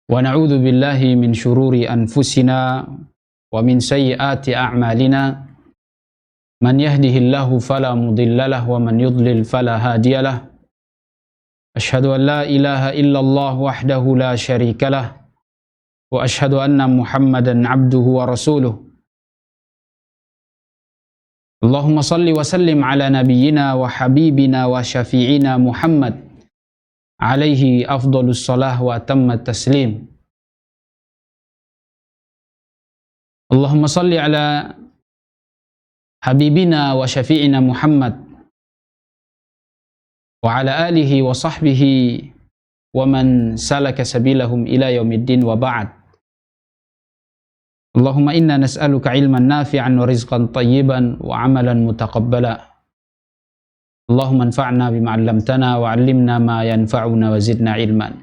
Wa na'udzu billahi min syururi anfusina wa min sayyiati a'malina. Man yahdihillahu fala mudhillalah wa man yudlil fala hadiyalah. Asyhadu an la ilaha illallah wahdahu la syarikalah wa asyhadu anna Muhammadan abduhu wa rasuluh. Allahumma salli wa sallim ala nabiyyina wa habibina wa syafi'ina Muhammad alaihi afdhalus salah wa atammat taslim. Allahumma salli ala habibina wa syafi'ina Muhammad wa ala alihi wa sahbihi wa man salaka sabilahum ila yaumiddin wa ba'd. Allahumma inna nas'aluka ilman nafi'an wa rizqan tayyiban wa amalan mutaqabbala. Allahumma anfa'na bima 'allamtana wa 'allimna ma yanfa'una wa zidna ilman.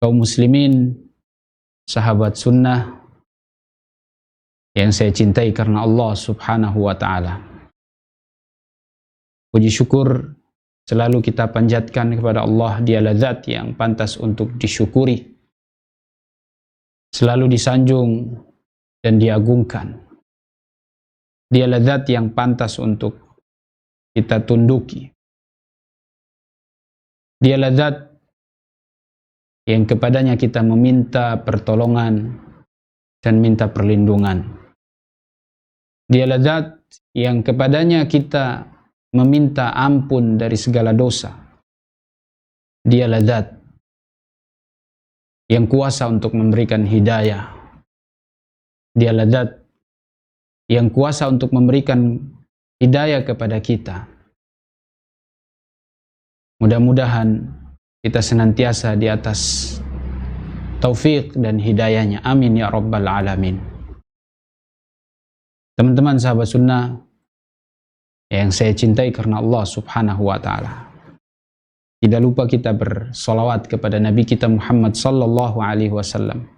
Kaum muslimin, sahabat sunnah yang saya cintai karena Allah Subhanahu wa ta'ala. Puji syukur selalu kita panjatkan kepada Allah. Dialah zat yang pantas untuk disyukuri, selalu disanjung dan diagungkan. Dialah zat yang pantas untuk kita tunduki. Dialah zat yang kepadanya kita meminta pertolongan dan minta perlindungan. Dialah zat yang kepadanya kita meminta ampun dari segala dosa. Dialah zat yang kuasa untuk memberikan hidayah. Dialah zat yang kuasa untuk memberikan hidayah kepada kita. Mudah-mudahan kita senantiasa di atas taufik dan hidayahnya. Amin ya rabbal alamin. Teman-teman sahabat sunnah yang saya cintai karena Allah Subhanahu wa ta'ala, tidak lupa kita bersolawat kepada Nabi kita Muhammad sallallahu alaihi wasallam,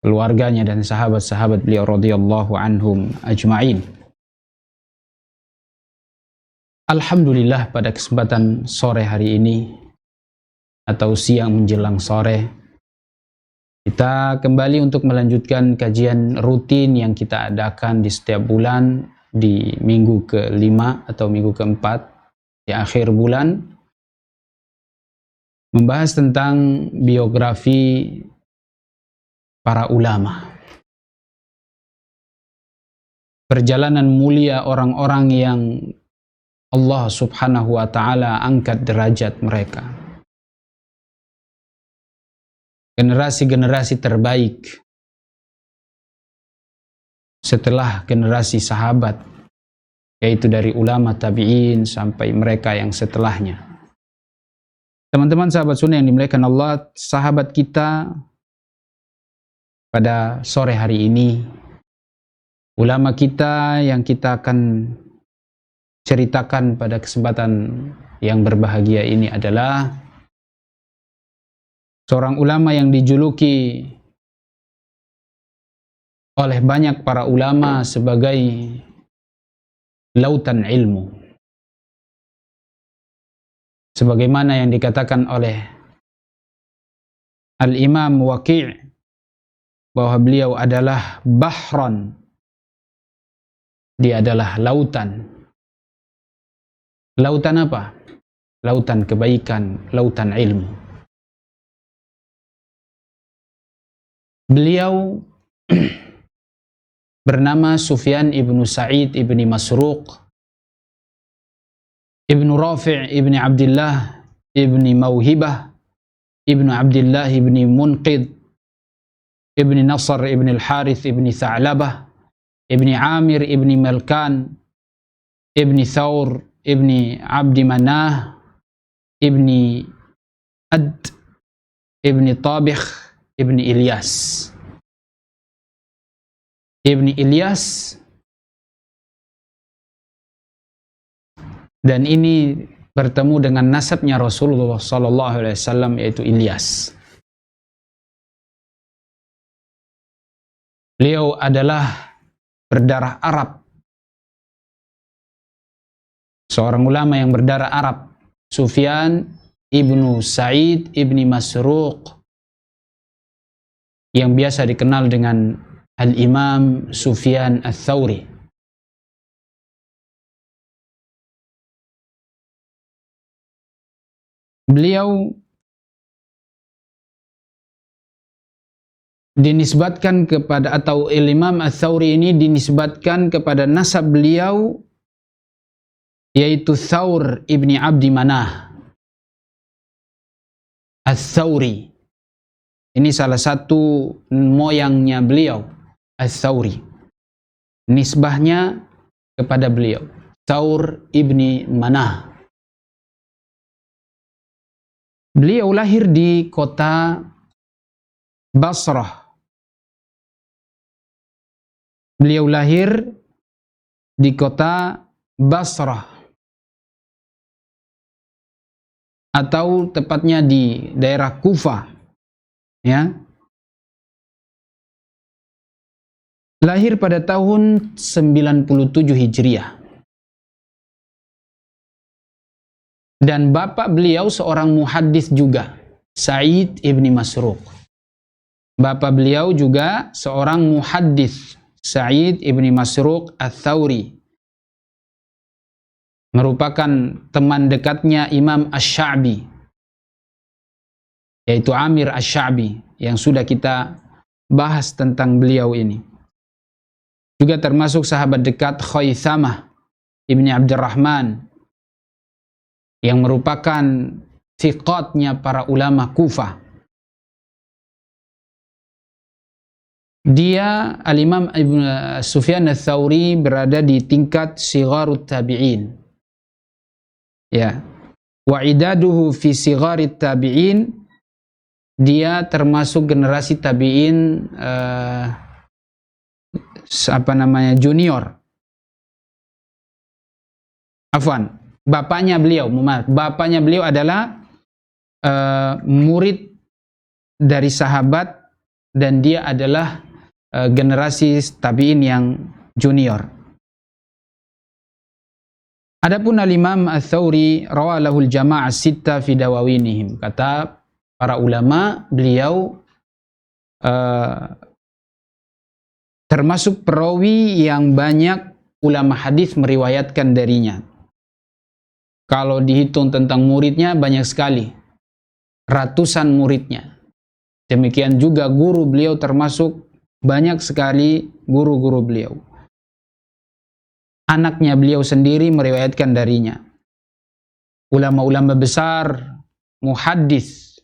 keluarganya dan sahabat-sahabat beliau radhiyallahu anhum ajma'in. Alhamdulillah, pada kesempatan sore hari ini atau siang menjelang sore, kita kembali untuk melanjutkan kajian rutin yang kita adakan di setiap bulan di minggu ke-5 atau minggu ke-4 di akhir bulan, membahas tentang biografi para ulama, perjalanan mulia orang-orang yang Allah Subhanahu wa ta'ala angkat derajat mereka, generasi-generasi terbaik setelah generasi sahabat, yaitu dari ulama tabi'in sampai mereka yang setelahnya. Teman-teman sahabat sunnah yang dimuliakan Allah, sahabat kita pada sore hari ini, ulama kita yang kita akan ceritakan pada kesempatan yang berbahagia ini adalah seorang ulama yang dijuluki oleh banyak para ulama sebagai lautan ilmu, sebagaimana yang dikatakan oleh Al-Imam Waqi' bahwa beliau adalah bahran, dia adalah lautan. Lautan apa? Lautan kebaikan, lautan ilmu. Beliau bernama Sufyan ibnu Sa'id ibni Masruq ibnu Rafi' ibni Abdullah ibni Mauhibah ibnu Abdullah ibni Munqid ibni Nasr ibni Al-Harith ibni Tha'labah ibni Amir ibni Malkan ibni Thawr ibni Abdi Manah ibni Ad ibni Tabikh ibni Ilyas. Ibni Ilyas, dan ini bertemu dengan nasabnya Rasulullah sallallahu alaihi wasallam, yaitu Ilyas. Beliau adalah berdarah Arab, seorang ulama yang berdarah Arab. Sufyan ibnu Sa'id ibni Masruq, yang biasa dikenal dengan Al-Imam Sufyan Ats-Tsauri. Beliau dinisbatkan kepada, atau Imam Ats-Tsauri ini dinisbatkan kepada nasab beliau, yaitu Tsaur ibni Abdi Manah Ats-Tsauri. Ini salah satu moyangnya beliau, Ats-Tsauri. Nisbahnya kepada beliau, Tsaur ibni Manah. Beliau lahir di kota Basrah. Beliau lahir di kota Basrah, atau tepatnya di daerah Kufah, ya. Lahir pada tahun 97 Hijriah. Dan bapak beliau seorang muhaddis juga, Sa'id ibni Masruq. Bapak beliau juga seorang muhaddis, Sa'id ibni Masruq Ats-Tsauri, merupakan teman dekatnya Imam Asy-Sya'bi, yaitu Amir Asy-Sya'bi, yang sudah kita bahas tentang beliau ini. Juga termasuk sahabat dekat Khaythamah ibni Abdurrahman, yang merupakan thiqatnya para ulama Kufah. Dia, Al-Imam Ibn Sufyan Ats-Tsauri, berada di tingkat sigharut tabi'in. Ya. Wa idaduhu fi sigharit tabi'in, dia termasuk generasi tabi'in junior. Afwan, bapaknya beliau adalah murid dari sahabat, dan dia adalah generasi tabi'in yang junior. Adapun Al-Imam Ats-Tsauri rawalahul jama'ah sitta fi dawawinihim. Kata para ulama, beliau termasuk perawi yang banyak ulama hadis meriwayatkan darinya. Kalau dihitung tentang muridnya, banyak sekali, ratusan muridnya. Demikian juga guru beliau, termasuk banyak sekali guru-guru beliau. Anaknya beliau sendiri meriwayatkan darinya. Ulama-ulama besar, muhaddis,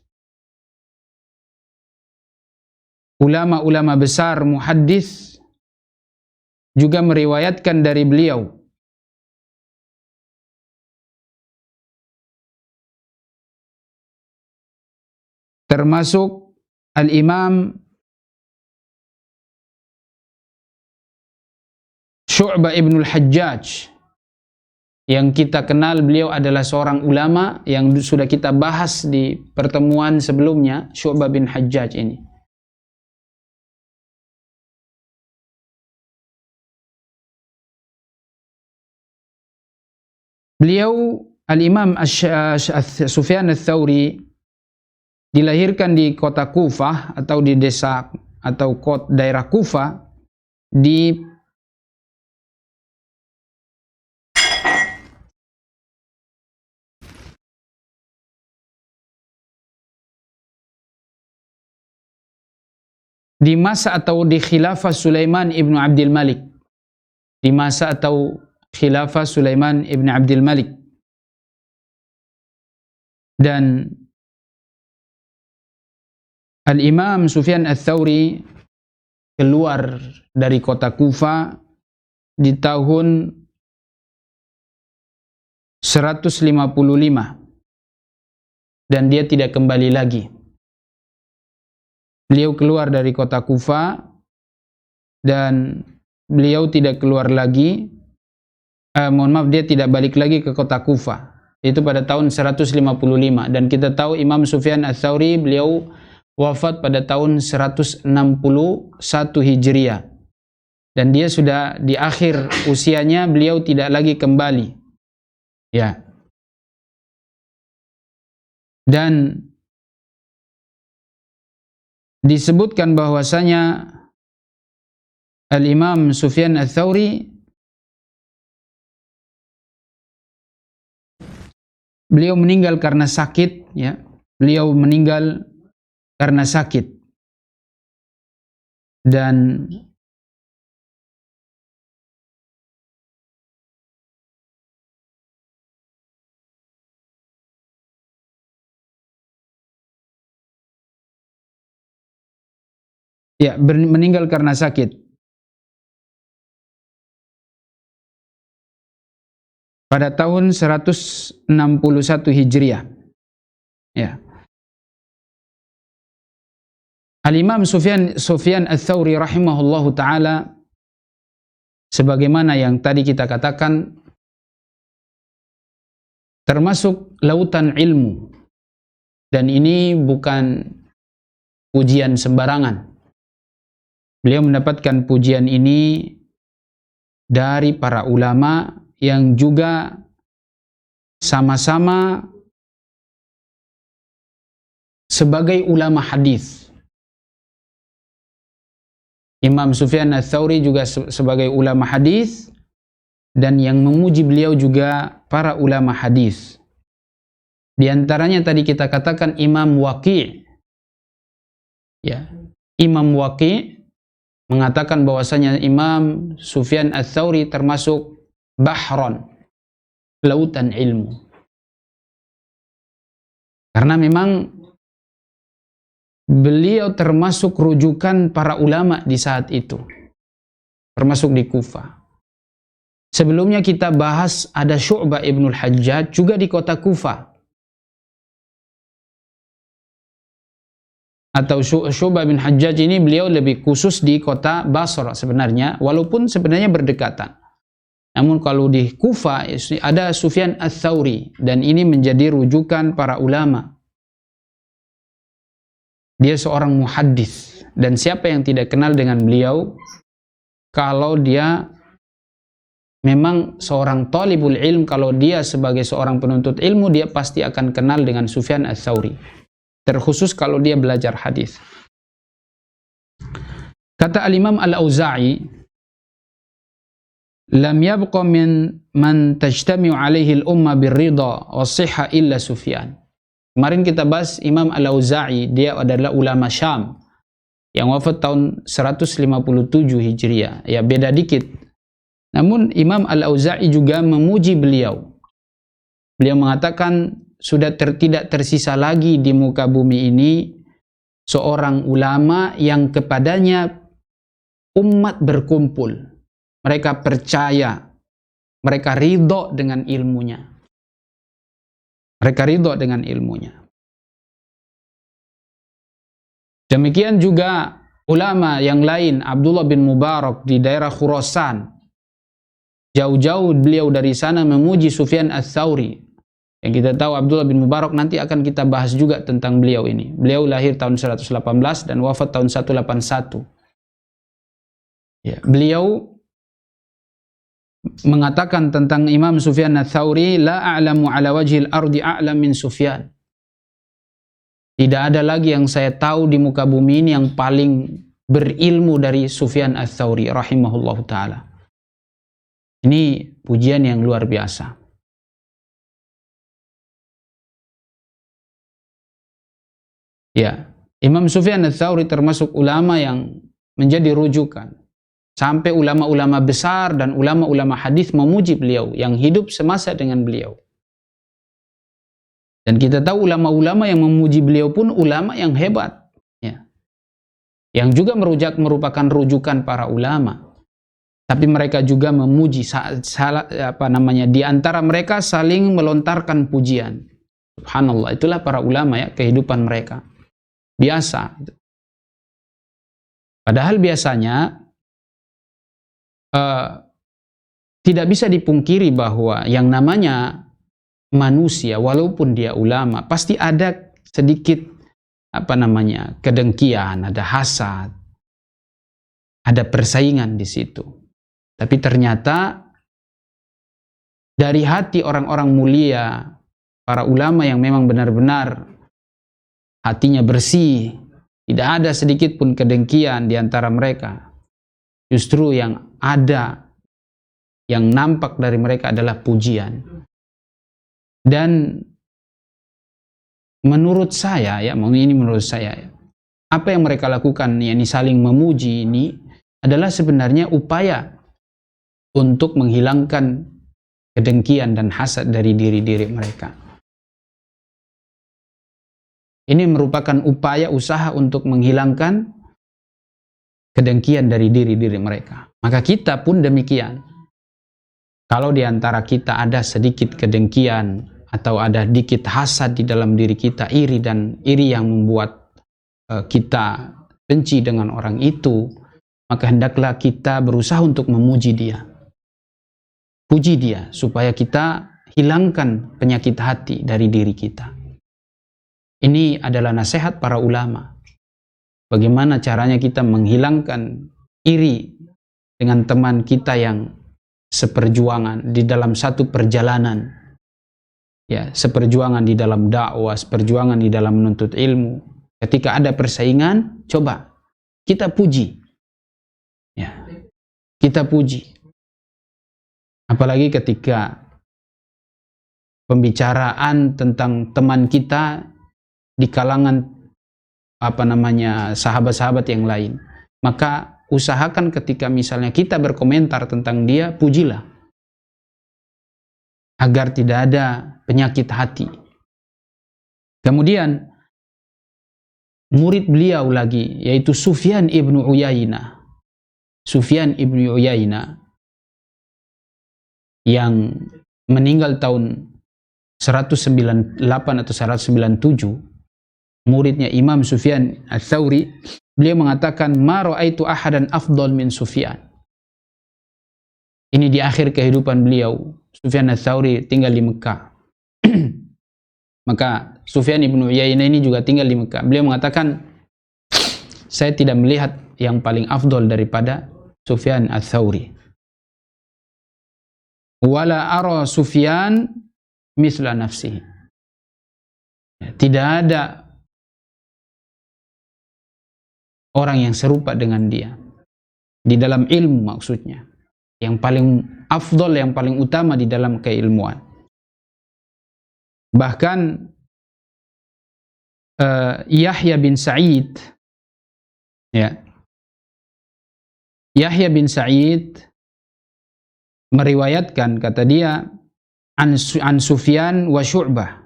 ulama-ulama besar muhaddis juga meriwayatkan dari beliau. Termasuk Al-Imam Syu'bah ibnul Hajjaj, yang kita kenal beliau adalah seorang ulama yang sudah kita bahas di pertemuan sebelumnya, Syu'bah bin Hajjaj ini. Beliau, Al-Imam Sufyan Ats-Tsauri, dilahirkan di kota Kufah, atau di desa atau daerah Kufah, di masa atau di khilafah Sulaiman ibnu Abdul Malik. Di masa atau khilafah Sulaiman ibnu Abdul Malik. Dan Al-Imam Sufyan Ats-Tsauri keluar dari kota Kufah di tahun 155, dan dia tidak kembali lagi. Beliau keluar dari kota Kufah dan beliau tidak keluar lagi, dia tidak balik lagi ke kota Kufah. Itu pada tahun 155, dan kita tahu Imam Sufyan Ats-Tsauri beliau wafat pada tahun 161 Hijriah. Dan dia sudah di akhir usianya, beliau tidak lagi kembali. Ya. Dan disebutkan bahwasanya Al-Imam Sufyan Ats-Tsauri beliau meninggal karena sakit, ya. Beliau meninggal karena sakit. Dan ya, meninggal karena sakit pada tahun 161 Hijriah. Ya. Al-Imam Sufyan Ats-Tsauri rahimahullahu taala, sebagaimana yang tadi kita katakan, termasuk lautan ilmu. Dan ini bukan pujian sembarangan. Beliau mendapatkan pujian ini dari para ulama yang juga sama-sama sebagai ulama hadis. Imam Sufyan Ats-Tsauri juga sebagai ulama hadis, dan yang memuji beliau juga para ulama hadis. Di antaranya tadi kita katakan Imam Waqi'. Ya, Imam Waqi' mengatakan bahwasanya Imam Sufyan Ats-Tsauri termasuk bahron, lautan ilmu. Karena memang beliau termasuk rujukan para ulama di saat itu, termasuk di Kufah. Sebelumnya kita bahas ada Syu'bah Ibnul Hajjaj juga di kota Kufah. Atau Syu'bah bin Hajjaj ini beliau lebih khusus di kota Basra sebenarnya, walaupun sebenarnya berdekatan. Namun kalau di Kufah ada Sufyan Ats-Tsauri, dan ini menjadi rujukan para ulama. Dia seorang muhaddis, dan siapa yang tidak kenal dengan beliau kalau dia memang seorang talibul ilm, kalau dia sebagai seorang penuntut ilmu, dia pasti akan kenal dengan Sufyan Ats-Tsauri, terkhusus kalau dia belajar hadis. Kata Al-Imam Al-Auza'i, lam yabqa man tajtami'u alaihi al-umma birridha was-sihha illa Sufyan. Kemarin kita bahas Imam Al-Auza'i, dia adalah ulama Syam yang wafat tahun 157 Hijriah. Ya, beda dikit. Namun Imam Al-Auza'i juga memuji beliau. Beliau mengatakan sudah tidak tersisa lagi di muka bumi ini seorang ulama yang kepadanya umat berkumpul. Mereka percaya, mereka ridho dengan ilmunya. Mereka ridho dengan ilmunya. Demikian juga ulama yang lain, Abdullah bin Mubarak di daerah Khurasan. Jauh-jauh beliau dari sana memuji Sufyan Ats-Tsauri. Yang kita tahu Abdullah bin Mubarak nanti akan kita bahas juga tentang beliau ini. Beliau lahir tahun 118 dan wafat tahun 181. Ya, beliau mengatakan tentang Imam Sufyan Ats-Tsauri, la a'lamu ala wajhil ardi a'lam min Sufyan. Tidak ada lagi yang saya tahu di muka bumi ini yang paling berilmu dari Sufyan Ats-Tsauri rahimahullahu taala. Ini pujian yang luar biasa. Ya, Imam Sufyan Ats-Tsauri termasuk ulama yang menjadi rujukan. Sampai ulama-ulama besar dan ulama-ulama hadis memuji beliau yang hidup semasa dengan beliau. Dan kita tahu ulama-ulama yang memuji beliau pun ulama yang hebat, ya. Yang juga merupakan rujukan para ulama. Tapi mereka juga memuji, di antara mereka saling melontarkan pujian. Subhanallah, itulah para ulama, ya, kehidupan mereka. Biasa. Padahal biasanya tidak bisa dipungkiri bahwa yang namanya manusia, walaupun dia ulama, pasti ada sedikit kedengkian, ada hasad, ada persaingan di situ. Tapi ternyata dari hati orang-orang mulia, para ulama yang memang benar-benar hatinya bersih, tidak ada sedikit pun kedengkian di antara mereka. Justru yang ada, yang nampak dari mereka adalah pujian. Dan menurut saya, apa yang mereka lakukan, yakni saling memuji ini, adalah sebenarnya upaya untuk menghilangkan kedengkian dan hasad dari diri-diri mereka. Ini merupakan upaya usaha untuk menghilangkan kedengkian dari diri-diri mereka. Maka kita pun demikian. Kalau di antara kita ada sedikit kedengkian atau ada dikit hasad di dalam diri kita, iri yang membuat kita benci dengan orang itu, maka hendaklah kita berusaha untuk memuji dia. Puji dia supaya kita hilangkan penyakit hati dari diri kita. Ini adalah nasihat para ulama. Bagaimana caranya kita menghilangkan iri dengan teman kita yang seperjuangan di dalam satu perjalanan. Ya, seperjuangan di dalam dakwah, seperjuangan di dalam menuntut ilmu. Ketika ada persaingan, coba kita puji. Ya, kita puji. Apalagi ketika pembicaraan tentang teman kita di kalangan sahabat-sahabat yang lain, maka usahakan ketika misalnya kita berkomentar tentang dia, pujilah agar tidak ada penyakit hati. Kemudian murid beliau lagi, yaitu Sufyan ibnu Uyainah. Sufyan ibnu Uyainah yang meninggal tahun 198 atau 197, muridnya Imam Sufyan Ats-Tsauri, beliau mengatakan, "Ma ra'aitu ahadan afdal min Sufyan." Ini di akhir kehidupan beliau. Sufyan Ats-Tsauri tinggal di Mekah. Maka Sufyan ibnu Uyainah ini juga tinggal di Mekah. Beliau mengatakan, saya tidak melihat yang paling afdal daripada Sufyan Ats-Tsauri. Wala ara Sufyan misla nafsihi. Tidak ada orang yang serupa dengan dia di dalam ilmu, maksudnya yang paling afdol, yang paling utama di dalam keilmuan. Bahkan Yahya bin Sa'id, ya, Yahya bin Sa'id meriwayatkan, kata dia, an Sufyan wa Syu'bah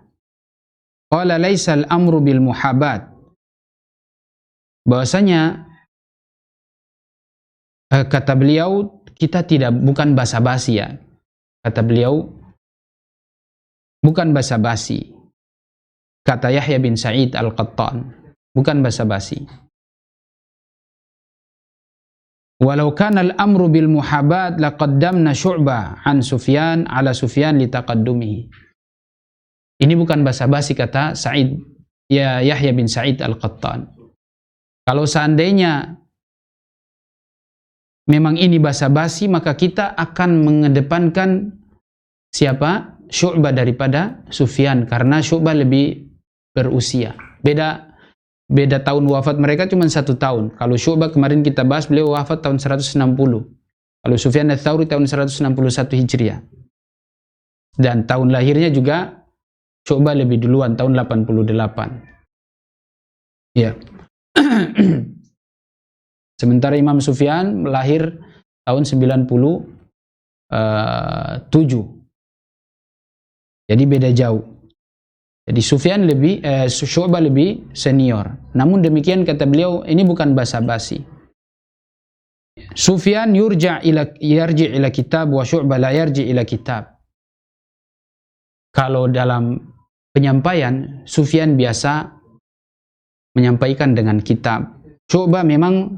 qala laisa al-amru bil muhabat, bahwasanya kata beliau, kita bukan basa-basi, ya. Kata beliau, bukan basa-basi. Kata Yahya bin Sa'id Al-Qattan, bukan basa-basi. Walau kana al-amru bil muhabat laqaddamna Syu'bah an Sufyan ala Sufyan litaqaddumihi. Ini bukan basa-basi, kata Yahya bin Sa'id Al-Qattan. Kalau seandainya memang ini basa-basi, maka kita akan mengedepankan siapa? Syu'bah daripada Sufyan, karena Syu'bah lebih berusia. Beda tahun wafat mereka cuma 1 tahun. Kalau Syu'bah kemarin kita bahas, beliau wafat tahun 160. Kalau Sufyan Ats-Tsauri tahun 161 Hijriah. Dan tahun lahirnya juga Syu'bah lebih duluan, tahun 88. Ya. Sementara Imam Sufyan lahir tahun 97. Jadi beda jauh. Jadi Syu'bah lebih senior. Namun demikian, kata beliau, ini bukan basa-basi. Sufyan yarji ila kitab wa Syu'bah la yarji ila kitab. Kalau dalam penyampaian, Sufyan biasa menyampaikan dengan kitab. Syu'bah memang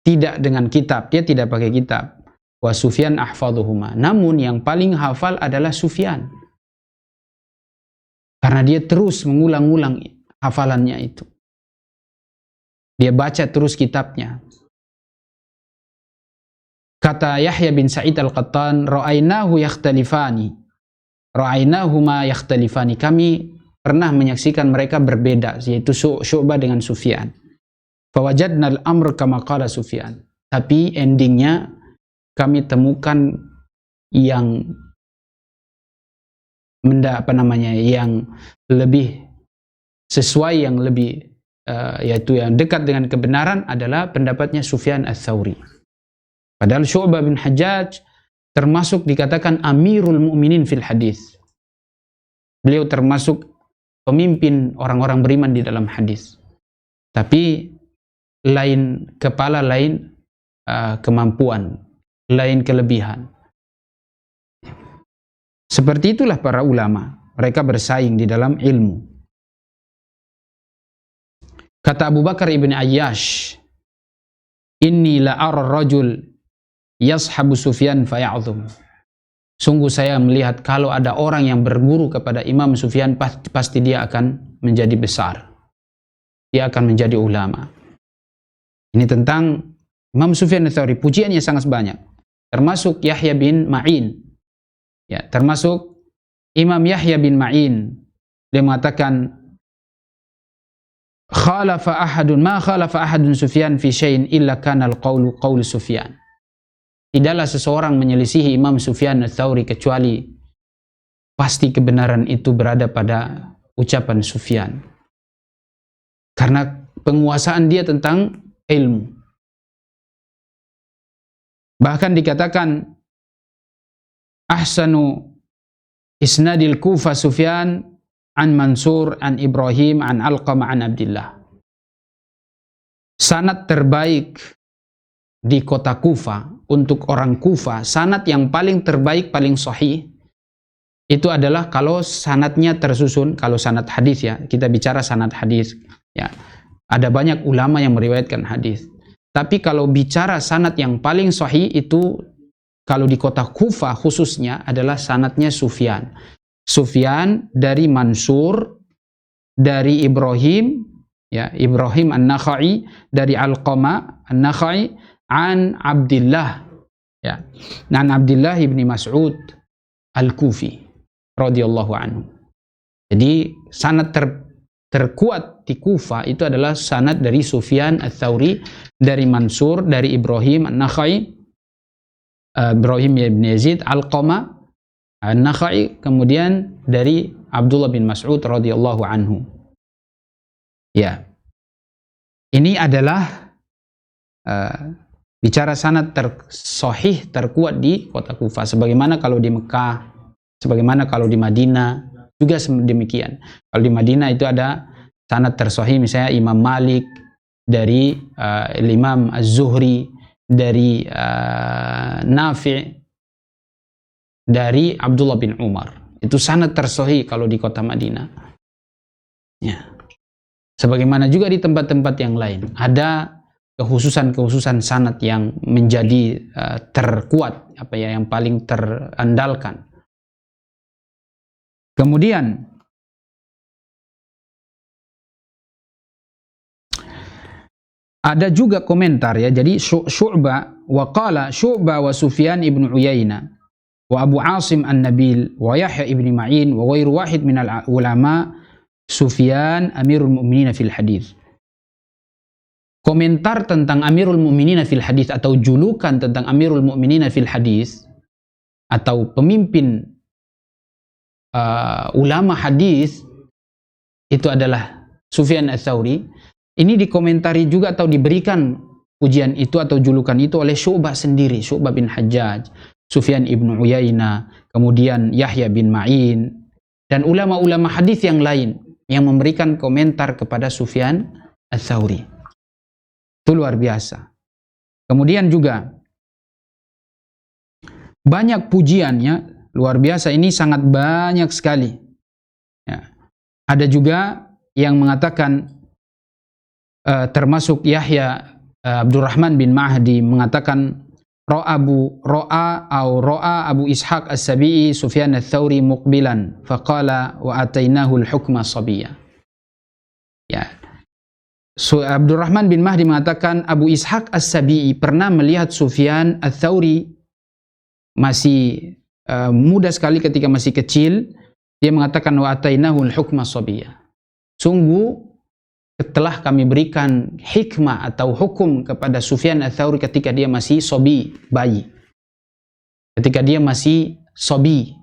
tidak dengan kitab, dia tidak pakai kitab. Wa Sufyan ahfadhuhuma. Namun yang paling hafal adalah Sufyan. Karena dia terus mengulang-ulang hafalannya itu. Dia baca terus kitabnya. Kata Yahya bin Sa'id Al-Qattan, ra'ainahu yakhtalifani. ra'ainahuma yakhtalifani, kami pernah menyaksikan mereka berbeda, yaitu Syu'bah dengan Sufyan. Fawajadna al-amr kama qala Sufyan. Tapi endingnya kami temukan yang yang lebih sesuai, yang lebih yaitu yang dekat dengan kebenaran adalah pendapatnya Sufyan ats-Tsauri. Padahal Syu'bah bin Hajjaj termasuk dikatakan Amirul Mukminin fil hadis. Beliau termasuk pemimpin orang-orang beriman di dalam hadis. Tapi lain kepala, lain kemampuan, lain kelebihan. Seperti itulah para ulama, mereka bersaing di dalam ilmu. Kata Abu Bakar ibn Ayyash, inni la ara rajul yashabu Sufyan faya'zum. Sungguh saya melihat kalau ada orang yang berguru kepada Imam Sufyan, pasti dia akan menjadi besar. Dia akan menjadi ulama. Ini tentang Imam Sufyan ats-Tsauri, pujiannya sangat banyak. Termasuk Yahya bin Ma'in. Ya, termasuk Imam Yahya bin Ma'in. Dia mengatakan, ma khalafa ahadun Sufyan fi syai'in illa kana al-qawlu qawlu Sufyan. Tidaklah seseorang menyelisihi Imam Sufyan ats-Tsauri kecuali pasti kebenaran itu berada pada ucapan Sufyan. Karena penguasaan dia tentang ilmu. Bahkan dikatakan ahsanu isnadil Kufa Sufyan an Mansur an Ibrahim an Alqamah an Abdillah. Sanad terbaik di kota Kufa untuk orang Kufa, sanad yang paling terbaik, paling sahih itu adalah kalau sanadnya tersusun. Kalau sanad hadis, ya, kita bicara sanad hadis, ya, ada banyak ulama yang meriwayatkan hadis. Tapi kalau bicara sanad yang paling sahih itu kalau di kota Kufa khususnya adalah sanadnya Sufyan. Sufyan dari Mansur, dari Ibrahim, ya, Ibrahim An-Nakhai, dari Alqamah An-Nakhai, an Abdillah, ya, an Abdillah ibni Mas'ud Al-Kufi radhiyallahu anhu. Jadi sanad terkuat di Kufa itu adalah sanad dari Sufyan ats-Tsauri, dari Mansur, dari Ibrahim An-Nakhai, Ibrahim ibn Yazid, Alqamah An-Nakhai, kemudian dari Abdullah bin Mas'ud radhiyallahu anhu. Ya. Ini adalah bicara sanad sahih terkuat di kota Kufa. Sebagaimana kalau di Mekah, sebagaimana kalau di Madinah juga demikian. Kalau di Madinah itu ada sanad tersahih, misalnya Imam Malik dari Imam Az-Zuhri, dari Nafi', dari Abdullah bin Umar. Itu sanad tersahih kalau di kota Madinah. Ya. Sebagaimana juga di tempat-tempat yang lain ada kehususan sanad yang menjadi terkuat, yang paling terandalkan. Kemudian ada juga komentar, ya. Jadi Syu'bah wa qala Syu'bah wa Sufyan ibn Uyainah wa Abu Asim An-Nabil wa Yahya ibn Ma'in wa ghairu wahid min al-ulama Sufyan Amirul Mu'minin fil hadis. Komentar tentang Amirul Mu'minin fil hadis atau julukan tentang Amirul Mu'minin fil hadis atau pemimpin ulama hadis itu adalah Sufyan ats-Tsauri. Ini dikomentari juga atau diberikan pujian itu atau julukan itu oleh Syu'bah sendiri, Syu'bah bin Hajjaj, Sufyan ibn Uyainah, kemudian Yahya bin Ma'in, dan ulama-ulama hadis yang lain yang memberikan komentar kepada Sufyan ats-Tsauri. Itu luar biasa. Kemudian juga banyak pujiannya, luar biasa, ini sangat banyak sekali. Ya. Ada juga yang mengatakan, termasuk Yahya Abdurrahman bin Mahdi mengatakan, Ro'a Abu Ishaq As-Sabi'i Sufyan ats-Tsauri muqbilan faqala wa atainahu al-hukma sabiyya. Ya. Abdurrahman bin Mahdi mengatakan Abu Ishaq As-Sabi'i pernah melihat Sufyan ats-Tsauri masih muda sekali ketika masih kecil, dia mengatakan wa atainahul hukma sabiyya. Sungguh telah kami berikan hikmah atau hukum kepada Sufyan Ats-Tsauri ketika dia masih sobi, bayi. Ketika dia masih sobi,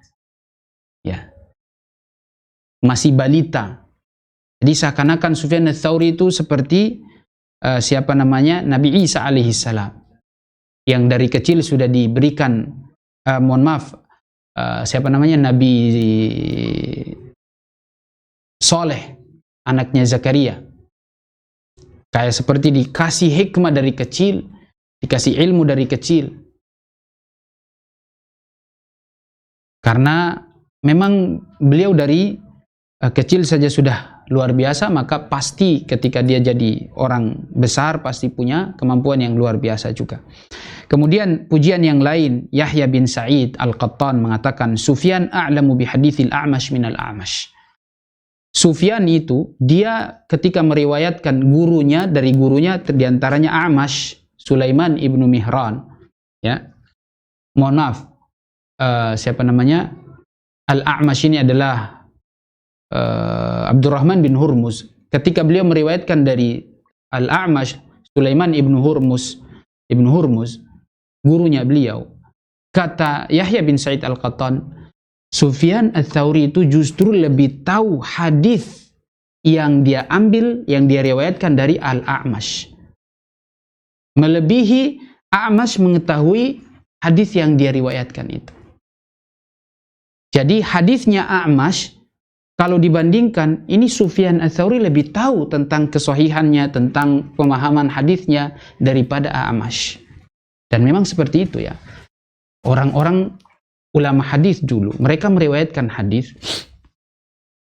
ya, masih balita. Jadi seakan-akan Sufyan Ats-Tsauri itu seperti Nabi Isa alaihissalam, yang dari kecil sudah diberikan, Nabi Soleh, anaknya Zakaria. Kayak seperti dikasih hikmah dari kecil, dikasih ilmu dari kecil. Karena memang beliau dari kecil saja sudah luar biasa, maka pasti ketika dia jadi orang besar pasti punya kemampuan yang luar biasa juga. Kemudian pujian yang lain, Yahya bin Sa'id Al-Qattan mengatakan, Sufyan a'lamu bihadithil a'mash minal a'mash. Sufyan itu, dia ketika meriwayatkan gurunya, dari gurunya diantaranya A'mash, Sulaiman ibnu Mihran, ya. Mohon maaf, Al-A'mash ini adalah Abdurrahman bin Hurmuz. Ketika beliau meriwayatkan dari Al-A'mash, Sulaiman ibnu Hurmuz, gurunya beliau, kata Yahya bin Sa'id Al-Qattan, Sufyan Ats-Tsauri itu justru lebih tahu hadis yang dia ambil, yang dia riwayatkan dari Al-A'mash. Melebihi A'mash mengetahui hadis yang dia riwayatkan itu. Jadi hadisnya A'mash, kalau dibandingkan, ini Sufyan Ats-Tsauri lebih tahu tentang kesahihannya, tentang pemahaman hadisnya daripada A'mash. Dan memang seperti itu ya. Orang-orang ulama hadis dulu, mereka meriwayatkan hadis,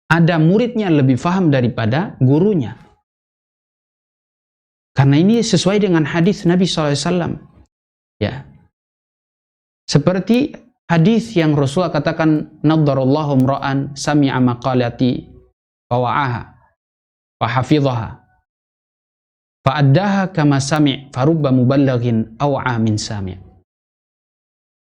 ada muridnya lebih faham daripada gurunya. Karena ini sesuai dengan hadis Nabi SAW. Ya. Seperti hadis yang Rasulullah katakan, naddarallahu imra'an sami'a maqalati wa wa'aha wa hafidhaha fa addaha kama sami' farubba muballighin aw'a min sami'.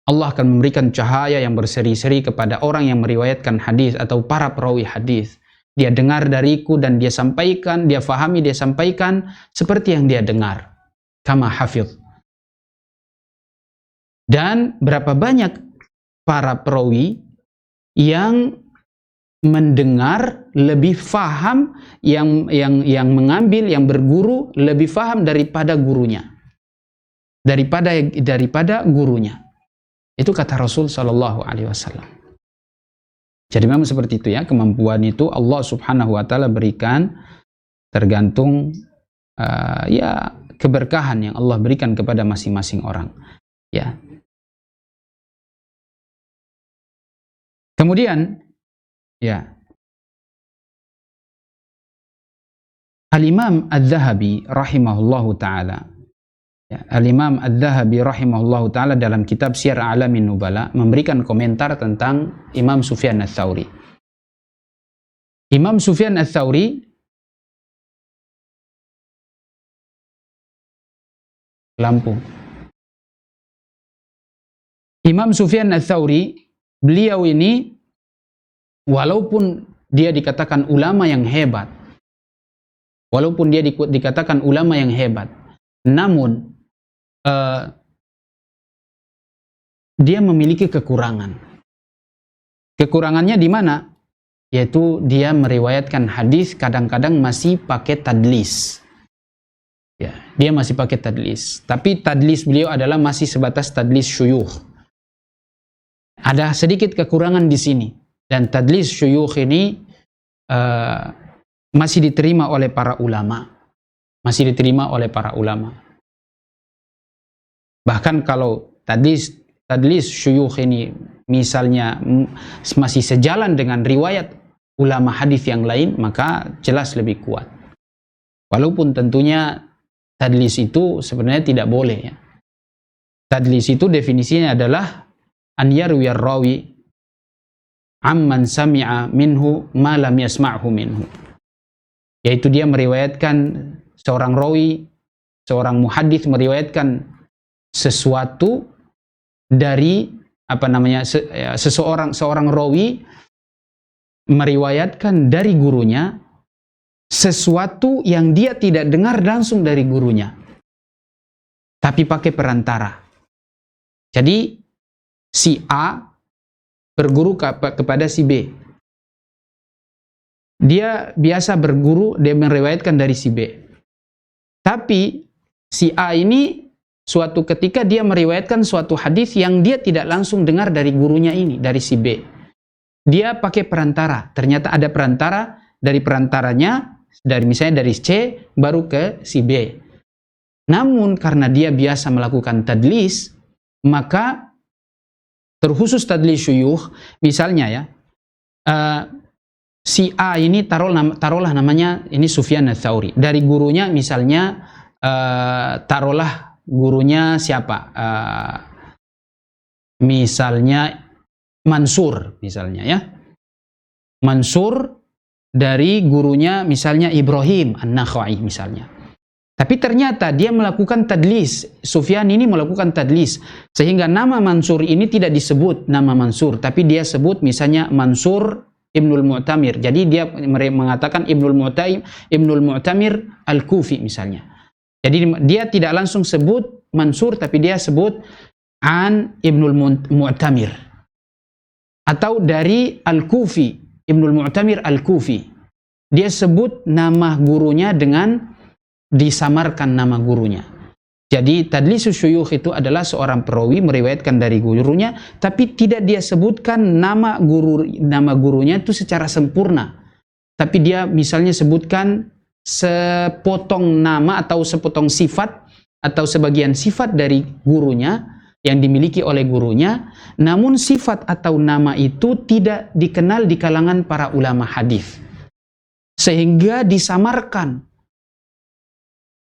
Allah akan memberikan cahaya yang berseri-seri kepada orang yang meriwayatkan hadis atau para perawi hadis. Dia dengar dariku dan dia sampaikan, dia fahami, dia sampaikan seperti yang dia dengar. Kama hafidh. Dan berapa banyak para perawi yang mendengar lebih faham, yang mengambil, yang berguru lebih faham daripada gurunya. Daripada gurunya. Itu kata Rasul Shallallahu Alaihi Wasallam. Jadi memang seperti itu ya, kemampuan itu Allah Subhanahu Wa Taala berikan tergantung ya keberkahan yang Allah berikan kepada masing-masing orang. Ya. Kemudian ya, Al-Imam Adz-Dzahabi rahimahullahu taala. Ya, Al-Imam Adz-Dzahabi rahimahullahu ta'ala dalam kitab Syiar A'lamin Nubala memberikan komentar tentang Imam Sufyan Ats-Tsauri. Imam Sufyan Ats-Tsauri Imam Sufyan Ats-Tsauri, beliau ini walaupun dia dikatakan ulama yang hebat, namun dia memiliki kekurangan. Kekurangannya di mana? Yaitu dia meriwayatkan hadis kadang-kadang masih pakai tadlis. Ya, dia masih pakai tadlis. Tapi tadlis beliau adalah masih sebatas tadlis syuyukh. Ada sedikit kekurangan di sini. Dan tadlis syuyukh ini masih diterima oleh para ulama. Bahkan kalau tadlis syuyukh ini misalnya masih sejalan dengan riwayat ulama hadis yang lain, maka jelas lebih kuat. Walaupun tentunya tadlis itu sebenarnya tidak boleh ya. Tadlis itu definisinya adalah an yarwiyar rawi amman sami'a minhu ma lam yasma'hu minhu. Yaitu dia meriwayatkan, seorang rawi, seorang muhaddits meriwayatkan sesuatu dari seorang rawi meriwayatkan dari gurunya sesuatu yang dia tidak dengar langsung dari gurunya, tapi pakai perantara. Jadi si A berguru kepada si B. Dia biasa berguru, dia meriwayatkan dari si B. Tapi si A ini suatu ketika dia meriwayatkan suatu hadis yang dia tidak langsung dengar dari gurunya ini, dari si B. Dia pakai perantara. Ternyata ada perantara, dari perantaranya, misalnya dari C baru ke si B. Namun karena dia biasa melakukan tadlis, maka terkhusus tadlis syuyukh, misalnya ya, si A ini taruhlah namanya ini Sufyan ats-Tsauri. Dari gurunya misalnya taruhlah gurunya siapa? Misalnya Mansur misalnya ya. Mansur dari gurunya misalnya Ibrahim An-Nakhai misalnya. Tapi ternyata dia melakukan tadlis. Sufyan ini melakukan tadlis. Sehingga nama Mansur ini tidak disebut nama Mansur. Tapi dia sebut misalnya Mansur Ibnul Mu'tamir. Jadi dia mengatakan Ibnul Mu'tamir Al-Kufi misalnya. Jadi dia tidak langsung sebut Mansur. Tapi dia sebut An Ibnul Mu'tamir. Atau dari Al-Kufi, Ibnul Mu'tamir Al-Kufi. Dia sebut nama gurunya dengan disamarkan nama gurunya. Jadi tadlisus syuyukh itu adalah seorang perawi meriwayatkan dari gurunya, tapi tidak dia sebutkan nama gurunya itu secara sempurna. Tapi dia misalnya sebutkan sepotong nama atau sepotong sifat atau sebagian sifat dari gurunya yang dimiliki oleh gurunya, namun sifat atau nama itu tidak dikenal di kalangan para ulama hadis, sehingga disamarkan.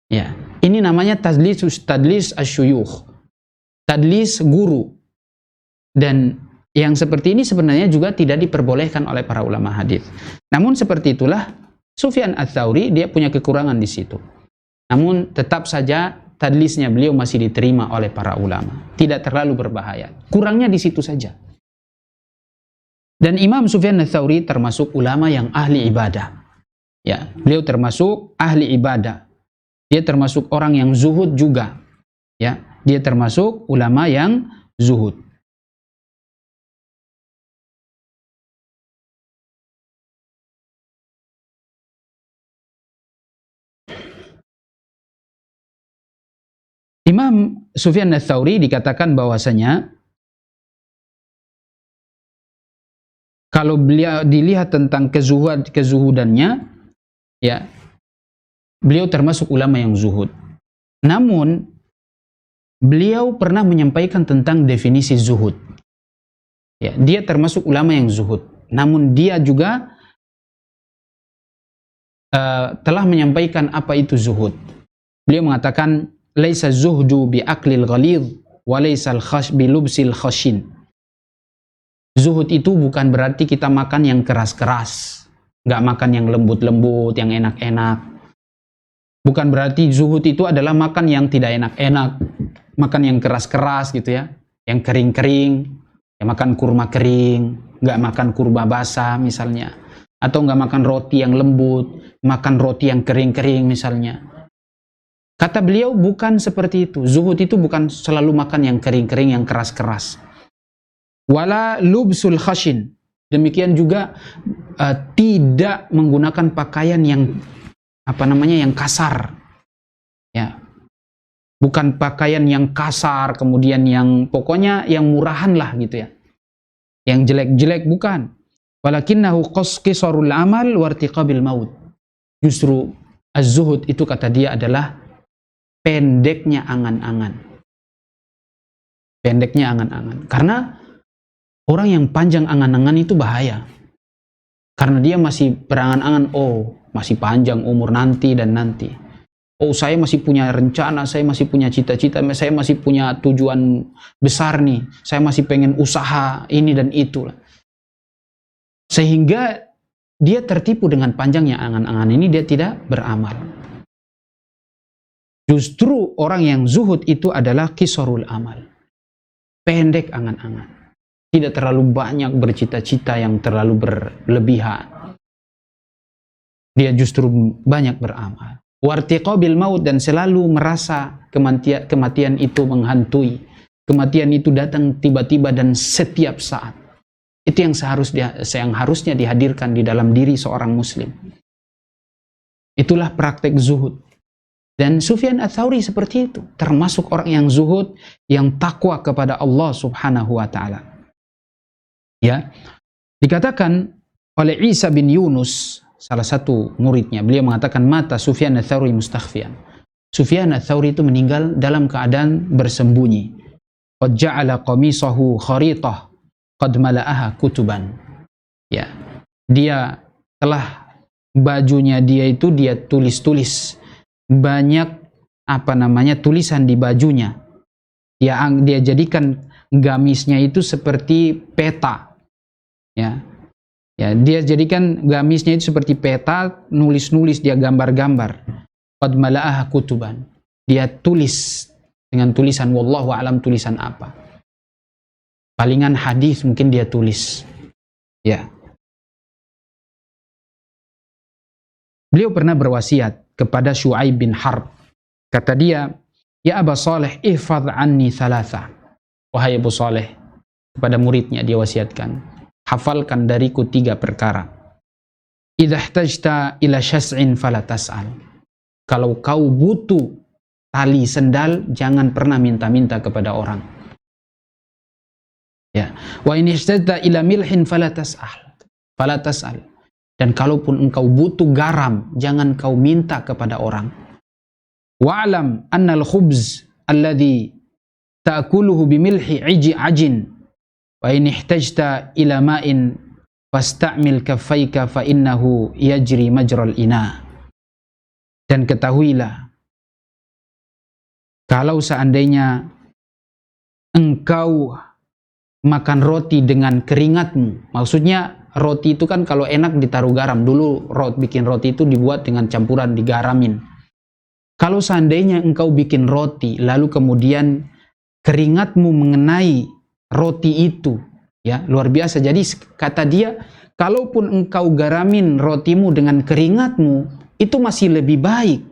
Ya, ini namanya tadlis asyuyukh, tadlis guru. Dan yang seperti ini sebenarnya juga tidak diperbolehkan oleh para ulama hadis. Namun seperti itulah Sufyan ats-Tsauri, dia punya kekurangan di situ. Namun tetap saja tadlisnya beliau masih diterima oleh para ulama. Tidak terlalu berbahaya. Kurangnya di situ saja. Dan Imam Sufyan ats-Tsauri termasuk ulama yang ahli ibadah. Ya, beliau termasuk ahli ibadah. Dia termasuk orang yang zuhud juga. Ya, dia termasuk ulama yang zuhud. Imam Sufyan ats-Tsauri dikatakan bahwasanya kalau beliau dilihat tentang kezuhudannya, ya, beliau termasuk ulama yang zuhud. Namun beliau pernah menyampaikan tentang definisi zuhud. Ya, dia termasuk ulama yang zuhud. Namun dia juga telah menyampaikan apa itu zuhud. Beliau mengatakan laisa zuhdu bi aklil ghalidh wa laisa al-khash bi lubsil khashin. Zuhud itu bukan berarti kita makan yang keras-keras, nggak makan yang lembut-lembut, yang enak-enak. Bukan berarti zuhud itu adalah makan yang tidak enak-enak, makan yang keras-keras gitu ya, yang kering-kering, ya makan kurma kering, nggak makan kurma basah misalnya, atau nggak makan roti yang lembut, makan roti yang kering-kering misalnya. Kata beliau bukan seperti itu. Zuhud itu bukan selalu makan yang kering-kering, yang keras-keras. Wala lubsul khashin. Demikian juga tidak menggunakan pakaian yang yang kasar. Ya. Bukan pakaian yang kasar, kemudian yang pokoknya yang murahan lah gitu ya. Yang jelek-jelek bukan. Walakinnahu qisarul amal wartiqabil maut. Justru az-zuhud itu kata dia adalah pendeknya angan-angan. Pendeknya angan-angan. Karena orang yang panjang angan-angan itu bahaya. Karena dia masih berangan-angan, oh masih panjang umur nanti dan nanti. Oh saya masih punya rencana, saya masih punya cita-cita, saya masih punya tujuan besar nih. Saya masih pengen usaha ini dan itu. Sehingga dia tertipu dengan panjangnya angan-angan ini, dia tidak beramal. Justru orang yang zuhud itu adalah qisarul amal. Pendek angan-angan. tidak terlalu banyak bercita-cita yang terlalu berlebihan. Dia justru banyak beramal. Wartiqabil maut, dan selalu merasa kematian itu menghantui. Kematian itu datang tiba-tiba dan setiap saat. Itu yang harusnya dihadirkan di dalam diri seorang muslim. Itulah praktek zuhud. Dan Sufyan Ats-Tsauri seperti itu, termasuk orang yang zuhud, yang takwa kepada Allah Subhanahu wa taala. Ya. Dikatakan oleh Isa bin Yunus, salah satu muridnya, beliau mengatakan mata Sufyan Ats-Tsauri mustakhfiyan. Sufyan Ats-Tsauri itu meninggal dalam keadaan bersembunyi. Qad ja'ala qamisahu kharitah qad mala'aha kutuban. Ya. Dia telah bajunya dia itu dia tulis-tulis banyak tulisan di bajunya. Dia jadikan gamisnya itu seperti peta. Ya. Ya, dia jadikan gamisnya itu seperti peta, nulis-nulis, dia gambar-gambar. Qad mala'aha kutuban. Dia tulis dengan tulisan wallahu a'lam, tulisan apa. Palingan hadis mungkin dia tulis. Ya. Beliau pernah berwasiat kepada Syu'aib bin Harb. Kata dia, "Ya Aba Saleh, ihfadh anni thalatha." Wahai Abu Saleh, kepada muridnya dia wasiatkan, hafalkan dariku 3 perkara. Idza ihtajta ila syas'in fala tas'al. Kalau kau butuh tali sendal, jangan pernah minta-minta kepada orang. Ya. Wa in ihtajta ila milhin fala tas'al. Fala tas'al. Dan kalaupun engkau butuh garam, jangan kau minta kepada orang. Wa'lam annal khubz alladhi ta'kuluhu bimilhi ajin. Wa in ihtajta ila ma'in fasta'mil kaffayka fa innahu yajri majral ina. Dan ketahuilah, kalau seandainya engkau makan roti dengan keringatmu, maksudnya roti itu kan kalau enak ditaruh garam. Dulu bikin roti itu dibuat dengan campuran digaramin. Kalau seandainya engkau bikin roti, lalu kemudian keringatmu mengenai roti itu, ya luar biasa. Jadi kata dia, kalaupun engkau garamin rotimu dengan keringatmu, itu masih lebih baik,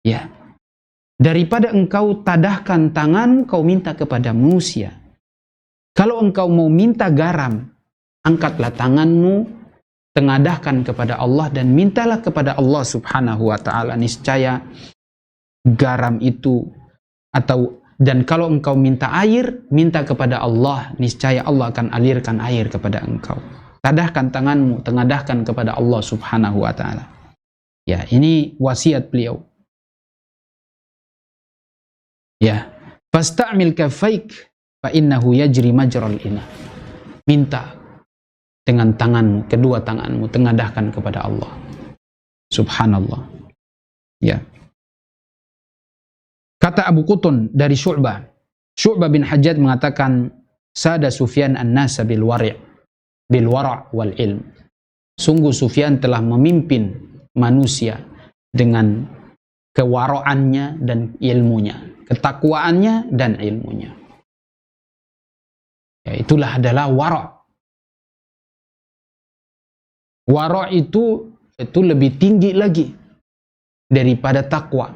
ya, daripada engkau tadahkan tanganmu, kau minta kepada manusia. Kalau engkau mau minta garam, angkatlah tanganmu, tengadahkan kepada Allah dan mintalah kepada Allah Subhanahu wa taala. Niscaya garam itu dan kalau engkau minta air, minta kepada Allah, niscaya Allah akan alirkan air kepada engkau. Tadahkan tanganmu, tengadahkan kepada Allah Subhanahu wa taala. Ya, ini wasiat beliau. Ya, fasta'mil kaffaik fa innahu yajri majral ina. Minta dengan tanganmu, kedua tanganmu, tengadahkan kepada Allah. Subhanallah. Ya. Kata Abu Qutun dari Syu'bah bin Hajjaj mengatakan, Sada Sufyan an-nasa bil wara' wal ilm. Sungguh Sufyan telah memimpin manusia dengan kewara'annya dan ilmunya, ketakwaannya dan ilmunya. Ya, itulah adalah wara'. Wara' itu lebih tinggi lagi daripada takwa.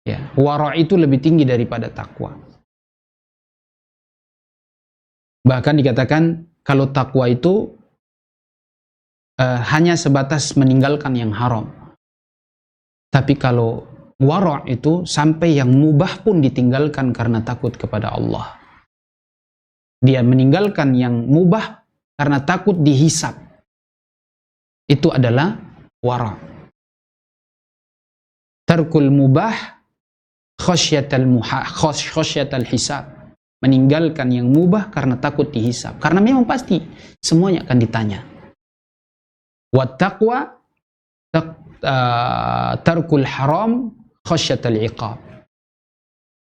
Ya, wara' itu lebih tinggi daripada takwa. Bahkan dikatakan kalau takwa itu hanya sebatas meninggalkan yang haram. Tapi kalau wara' itu sampai yang mubah pun ditinggalkan karena takut kepada Allah. Dia meninggalkan yang mubah karena takut dihisab. Itu adalah wara'. Tarkul mubah khasyatal hisab. Meninggalkan yang mubah karena takut dihisab. Karena memang pasti semuanya akan ditanya. Wat taqwa tarkul haram khasyatal iqab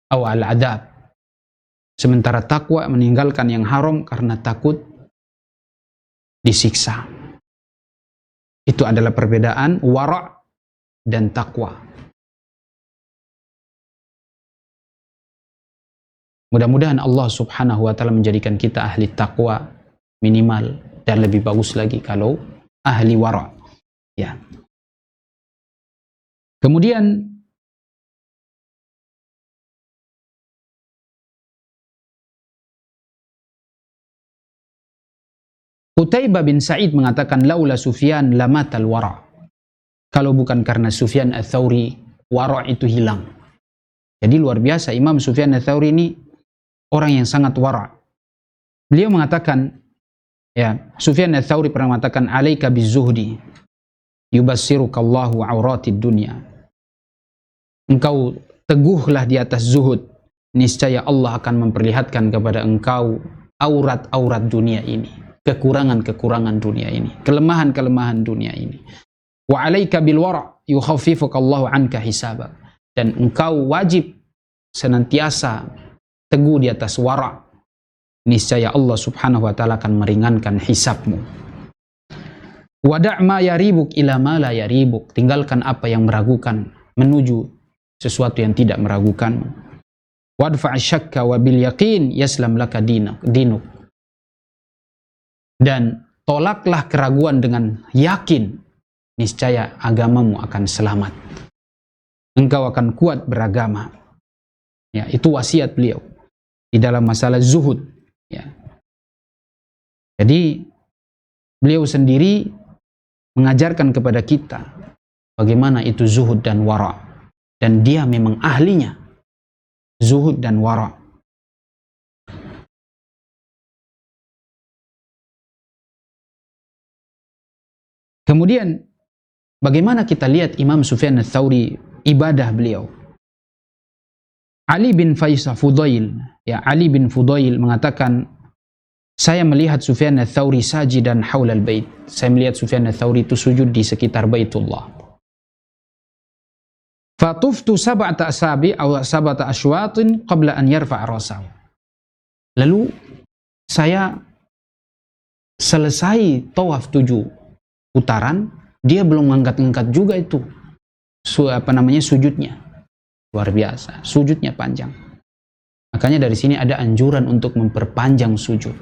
atau al-adab. Sementara takwa meninggalkan yang haram karena takut disiksa. Itu adalah perbedaan wara' dan takwa. Mudah-mudahan Allah subhanahu wa ta'ala menjadikan kita ahli taqwa minimal, dan lebih bagus lagi kalau ahli wara. Ya. Kemudian Qutaibah bin Sa'id mengatakan, laula Sufyan lamatal wara. Kalau bukan karena Sufyan Ats-Tsauri, wara itu hilang. Jadi luar biasa, Imam Sufyan Ats-Tsauri ini orang yang sangat wara. Beliau mengatakan, ya, Sufyan Ats-Tsauri pernah mengatakan, alaika bizuhdi yubassirukallahu auratid dunya. Engkau teguhlah di atas zuhud, niscaya Allah akan memperlihatkan kepada engkau aurat-aurat dunia ini, kekurangan-kekurangan dunia ini, kelemahan-kelemahan dunia ini. Wa alaika bil wara' yukhaffifukallahu anka hisabak. Dan engkau wajib senantiasa teguh di atas wara', niscaya Allah subhanahu wa ta'ala akan meringankan hisabmu. Wada' ma yaribuk ila ma la yaribuk. Tinggalkan apa yang meragukan menuju sesuatu yang tidak meragukanmu. Wadfa' syakka wa bil yaqin yaslam laka dinuk. Dan tolaklah keraguan dengan yakin, niscaya agamamu akan selamat. Engkau akan kuat beragama. Ya, itu wasiat beliau di dalam masalah zuhud. Ya. Jadi beliau sendiri mengajarkan kepada kita bagaimana itu zuhud dan wara. Dan dia memang ahlinya zuhud dan wara. Kemudian bagaimana kita lihat Imam Sufyan Ats-Tsauri, ibadah beliau. Ali bin Fudail, ya, Ali bin Fudail mengatakan, saya melihat Sufyan Ats-Tsauri sajidan haulal bait. Saya melihat Sufyan Ats-Tsauri itu sujud di sekitar Baitullah. Fatuftu sab'ata asabi aw sab'ata ashwatin qabla an yarfa'a rasahu. Lalu saya selesai tawaf 7 putaran, dia belum mengangkat-angkat juga itu sujudnya. Luar biasa, sujudnya panjang. Makanya dari sini ada anjuran untuk memperpanjang sujud.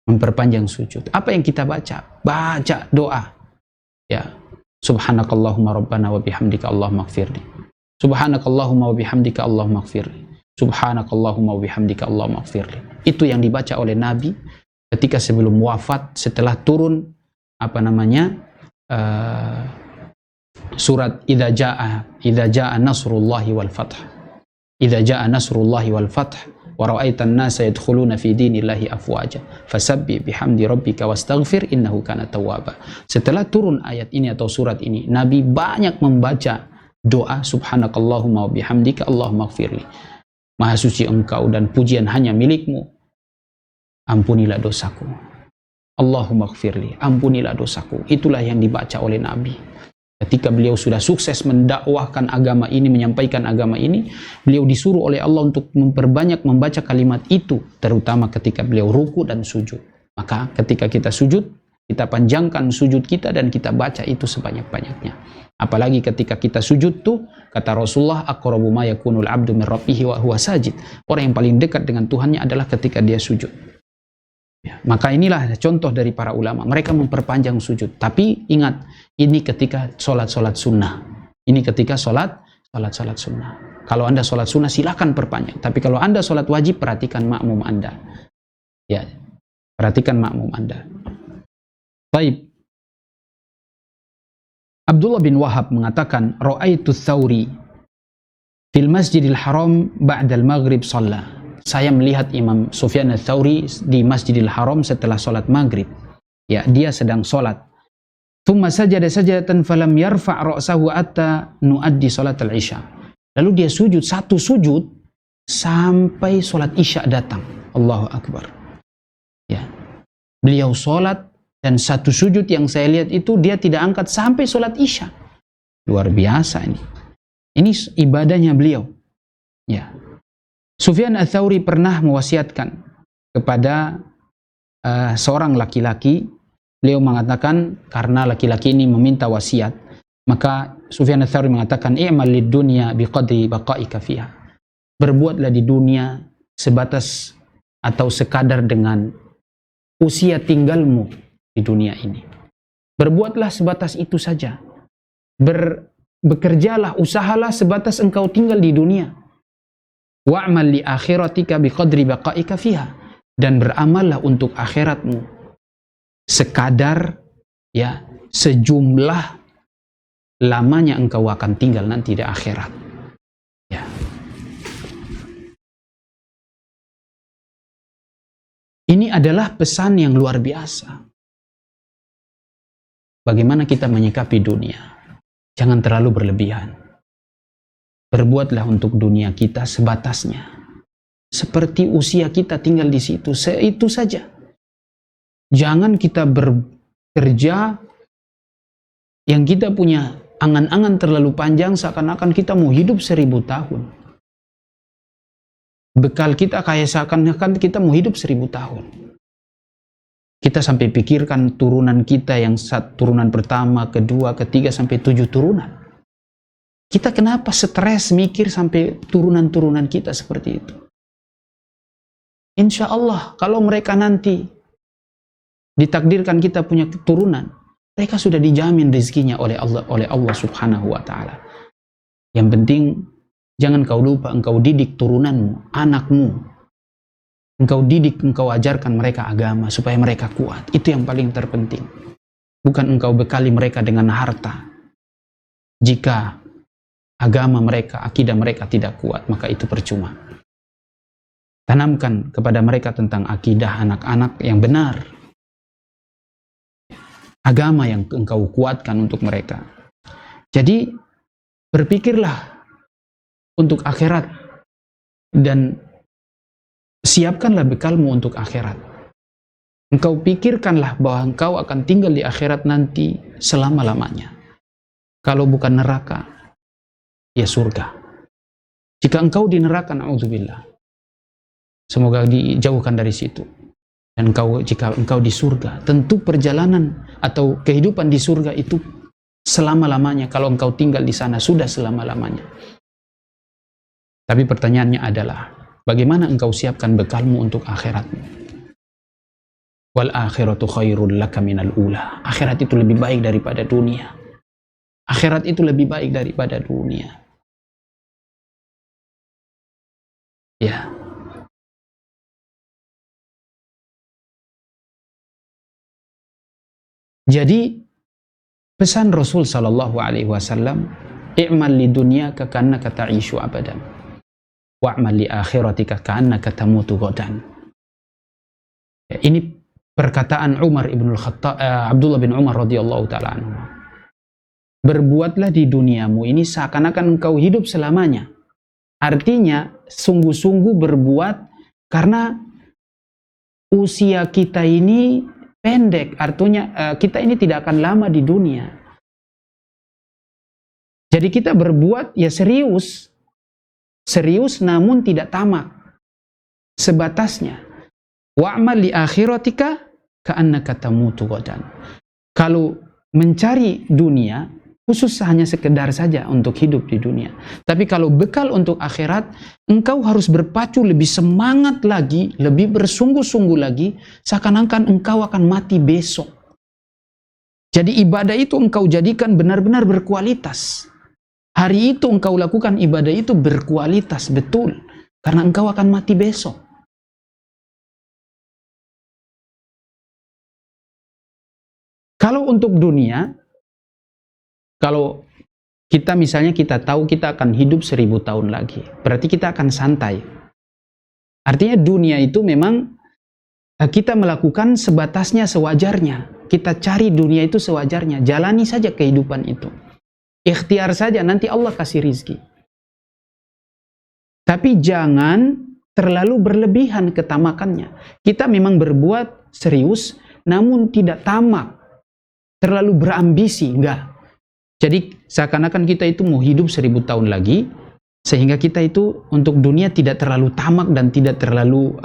Memperpanjang sujud. Apa yang kita baca? Baca doa. Ya. Subhanakallahumma rabbana wa bihamdika Allahumma ighfirli. Subhanakallahumma wa bihamdika Allahumma ighfirli. Subhanakallahumma wa bihamdika Allahumma ighfirli. Itu yang dibaca oleh Nabi ketika sebelum wafat, setelah turun surat idza jaa nasrullahi wal fath. Idza jaa nasrullahi wal fath wa ra'aitan nasa yadkhuluna fi dinillahi afwaja fasabbih bihamdi rabbika wastaghfir innahu kana tawwaba. Setelah turun ayat ini atau surat ini, Nabi banyak membaca doa subhanakallahumma wa bihamdika Allahumma ighfirli. Maha suci engkau dan pujian hanya milikmu, ampunilah dosaku. Allahumma ighfirli, ampunilah dosaku. Itulah yang dibaca oleh Nabi. Ketika beliau sudah sukses mendakwahkan agama ini, menyampaikan agama ini, beliau disuruh oleh Allah untuk memperbanyak membaca kalimat itu, terutama ketika beliau ruku dan sujud. Maka ketika kita sujud, kita panjangkan sujud kita dan kita baca itu sebanyak-banyaknya. Apalagi ketika kita sujud tuh, kata Rasulullah, aqrabu ma yakunul abdu min rabbihi wa huwa sajid. Orang yang paling dekat dengan Tuhannya adalah ketika dia sujud. Ya, maka inilah contoh dari para ulama. Mereka memperpanjang sujud. Tapi ingat, ini ketika sholat-sholat sunnah. Ini ketika sholat-sholat sunnah. Kalau Anda sholat sunnah, silakan perpanjang. Tapi kalau Anda sholat wajib, perhatikan makmum Anda. Ya, perhatikan makmum Anda. Baik. Abdullah bin Wahab mengatakan, Ra'aitu Tsauri fil Masjidil Haram ba'dal maghrib shalla. Saya melihat Imam Sufyan Ats-Tsauri di Masjidil Haram setelah sholat maghrib. Ya, dia sedang sholat. Thumma sajada sajadatan falam yarfa' ra'sahu hatta nuaddi sholat al-isya. Lalu dia sujud, satu sujud sampai sholat isya datang. Allahu Akbar. Ya. Beliau sholat dan satu sujud yang saya lihat itu dia tidak angkat sampai sholat isya. Luar biasa ini. Ini ibadahnya beliau. Ya. Sufyan Ats-Tsauri pernah mewasiatkan kepada seorang laki-laki. Beliau mengatakan, karena laki-laki ini meminta wasiat, maka Sufyan Ats-Tsauri mengatakan, i'mal lid dunya biqadri baqaika fiha. Berbuatlah di dunia sebatas atau sekadar dengan usia tinggalmu di dunia ini. Berbuatlah sebatas itu saja. Bekerjalah, usahalah sebatas engkau tinggal di dunia. Wa'mal li akhiratika biqadri baqaika fiha. Dan beramallah untuk akhiratmu sekadar ya sejumlah lamanya engkau akan tinggal nanti di akhirat. Ya. Ini adalah pesan yang luar biasa. Bagaimana kita menyikapi dunia? Jangan terlalu berlebihan. Berbuatlah untuk dunia kita sebatasnya. Seperti usia kita tinggal di situ, itu saja. Jangan kita bekerja yang kita punya angan-angan terlalu panjang seakan-akan kita mau hidup 1000 tahun. Bekal kita kayak seakan-akan kita mau hidup 1000 tahun. Kita sampai pikirkan turunan kita yang turunan pertama, kedua, ketiga, sampai 7 turunan. Kita kenapa stres mikir sampai turunan-turunan kita seperti itu? Insya Allah, kalau mereka nanti ditakdirkan kita punya keturunan, mereka sudah dijamin rezekinya oleh Allah Subhanahu wa Ta'ala. Yang penting, jangan kau lupa engkau didik turunanmu, anakmu. Engkau didik, engkau ajarkan mereka agama supaya mereka kuat. Itu yang paling terpenting. Bukan engkau bekali mereka dengan harta. Jika agama mereka, akidah mereka tidak kuat, maka itu percuma. Tanamkan kepada mereka tentang akidah anak-anak yang benar. Agama yang engkau kuatkan untuk mereka. Jadi, berpikirlah untuk akhirat dan siapkanlah bekalmu untuk akhirat. Engkau pikirkanlah bahwa engkau akan tinggal di akhirat nanti selama-lamanya. Kalau bukan neraka, ya surga. Jika engkau di neraka, na'udzubillah, semoga dijauhkan dari situ. Dan jika engkau di surga, tentu perjalanan atau kehidupan di surga itu selama-lamanya. Kalau engkau tinggal di sana, sudah selama-lamanya. Tapi pertanyaannya adalah, bagaimana engkau siapkan bekalmu untuk akhiratmu? Wal akhiratu khairul laka minal ula. Akhirat itu lebih baik daripada dunia. Akhirat itu lebih baik daripada dunia. Ya. Jadi pesan Rasul sallallahu alaihi wasallam, i'mal li dunyaka ka'annaka ta'ishu abadan. Wa'mal li akhiratika ka'annaka tamutu ghadan. Ya, ini perkataan Abdullah bin Umar radhiyallahu taala anhu. Berbuatlah di duniamu ini seakan-akan engkau hidup selamanya. Artinya sungguh-sungguh berbuat karena usia kita ini pendek, artinya kita ini tidak akan lama di dunia. Jadi kita berbuat ya serius namun tidak tamak, sebatasnya. Wa'mal li akhiratika ka'annaka tamutu ghadan. Kalau mencari dunia khusus hanya sekedar saja untuk hidup di dunia. Tapi kalau bekal untuk akhirat, engkau harus berpacu lebih semangat lagi, lebih bersungguh-sungguh lagi, seakan-akan engkau akan mati besok. Jadi ibadah itu engkau jadikan benar-benar berkualitas. Hari itu engkau lakukan ibadah itu berkualitas, betul. Karena engkau akan mati besok. Kalau untuk dunia, kalau kita misalnya kita tahu kita akan hidup 1000 tahun lagi, berarti kita akan santai. Artinya dunia itu memang kita melakukan sebatasnya sewajarnya. Kita cari dunia itu sewajarnya. Jalani saja kehidupan itu. Ikhtiar saja, nanti Allah kasih rizki. Tapi jangan terlalu berlebihan ketamakannya. Kita memang berbuat serius, namun tidak tamak. Terlalu berambisi, enggak. Jadi seakan-akan kita itu mau hidup 1000 tahun lagi, sehingga kita itu untuk dunia tidak terlalu tamak dan tidak terlalu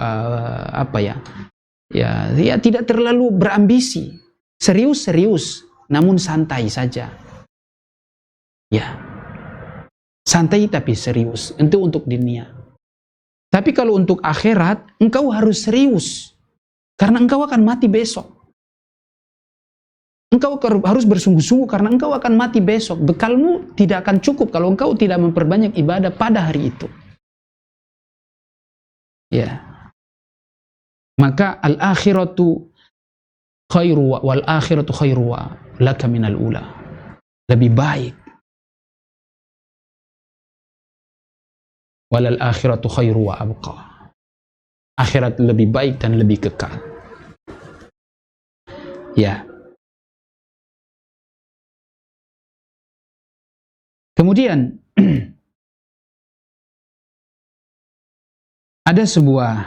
tidak terlalu berambisi. Serius, namun santai saja. Ya, santai tapi serius. Itu untuk dunia. Tapi kalau untuk akhirat, engkau harus serius. Karena engkau akan mati besok. Engkau harus bersungguh-sungguh karena engkau akan mati besok. Bekalmu tidak akan cukup kalau engkau tidak memperbanyak ibadah pada hari itu. Ya. Maka al-akhiratu khairu wal akhiratu khairu laka minal ula. Lebih baik. Walal akhiratu khairu wa abqa. Akhirat lebih baik dan lebih kekal. Ya. Kemudian ada sebuah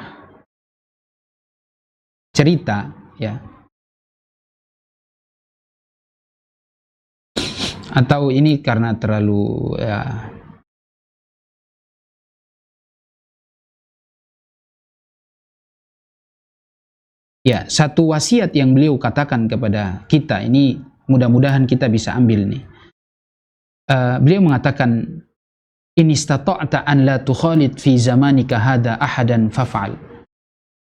cerita, ya, atau ini karena terlalu ya, satu wasiat yang beliau katakan kepada kita ini mudah-mudahan kita bisa ambil nih. Beliau mengatakan, in istata'ta an la tukhalid fi zamanika hada ahadan faf'al.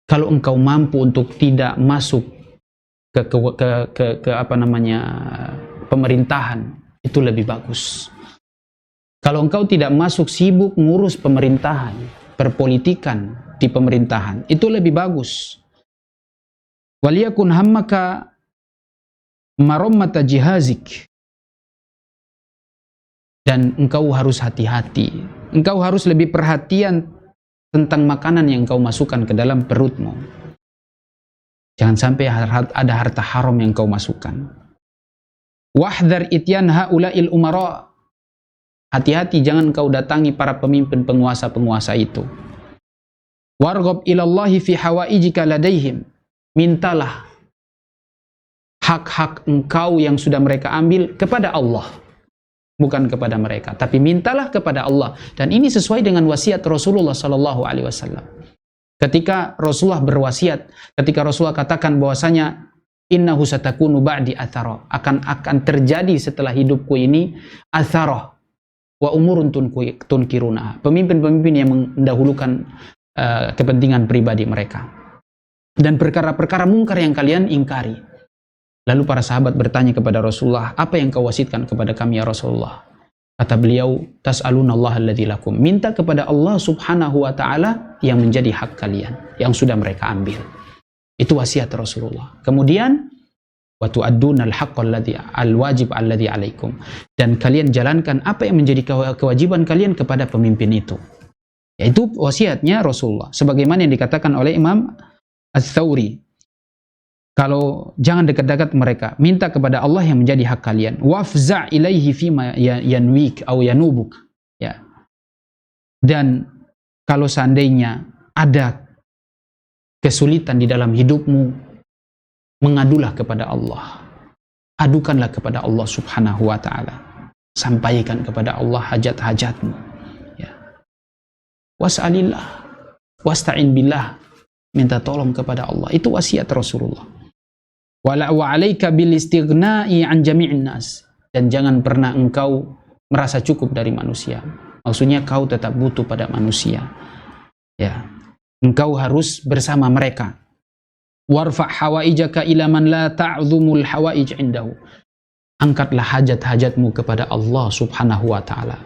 Kalau engkau mampu untuk tidak masuk ke apa namanya pemerintahan, itu lebih bagus. Kalau engkau tidak masuk sibuk ngurus pemerintahan, perpolitikan di pemerintahan, itu lebih bagus. Waliyakun hammaka marommata jihazik. Dan engkau harus hati-hati. Engkau harus lebih perhatian tentang makanan yang engkau masukkan ke dalam perutmu. Jangan sampai ada harta haram yang engkau masukkan. Wahdhar ityan haula'il umara. Hati-hati jangan engkau datangi para pemimpin penguasa-penguasa itu. Warghab ilallahi fi hawaijika ladaihim. Mintalah hak-hak engkau yang sudah mereka ambil kepada Allah. Bukan kepada mereka, tapi mintalah kepada Allah. Dan ini sesuai dengan wasiat Rasulullah Sallallahu Alaihi Wasallam. Ketika Rasulullah berwasiat, ketika Rasulullah katakan bahwasanya innahu satakunu ba'di athara, akan terjadi setelah hidupku ini athara wa umurun tunkiruna, pemimpin-pemimpin yang mendahulukan kepentingan pribadi mereka dan perkara-perkara mungkar yang kalian ingkari. Lalu para sahabat bertanya kepada Rasulullah, apa yang kau wasiatkan kepada kami ya Rasulullah? Kata beliau, tas'alunallaha alladzi lakum. Minta kepada Allah subhanahu wa ta'ala yang menjadi hak kalian, yang sudah mereka ambil. Itu wasiat Rasulullah. Kemudian, wa tu'addunal haqqal ladzi al-wajib alladzi alaikum. Dan kalian jalankan apa yang menjadi kewajiban kalian kepada pemimpin itu. Yaitu wasiatnya Rasulullah. Sebagaimana yang dikatakan oleh Imam Ats-Tsauri. Kalau jangan dekat-dekat mereka, minta kepada Allah yang menjadi hak kalian. Wafza' ilaihi fima yanwik au yanubuk. Ya. Dan kalau seandainya ada kesulitan di dalam hidupmu, mengadulah kepada Allah. Adukanlah kepada Allah Subhanahu wa taala. Sampaikan kepada Allah hajat-hajatmu. Ya. Was'alillah, wasta'in billah. Minta tolong kepada Allah. Itu wasiat Rasulullah. Wa 'alaika bil istighna'i an jami'in nas. Dan jangan pernah engkau merasa cukup dari manusia. Maksudnya kau tetap butuh pada manusia. Ya. Engkau harus bersama mereka. Warfa' hawaijaka ila man la ta'zumul hawaij indahu. Angkatlah hajat-hajatmu kepada Allah Subhanahu wa taala.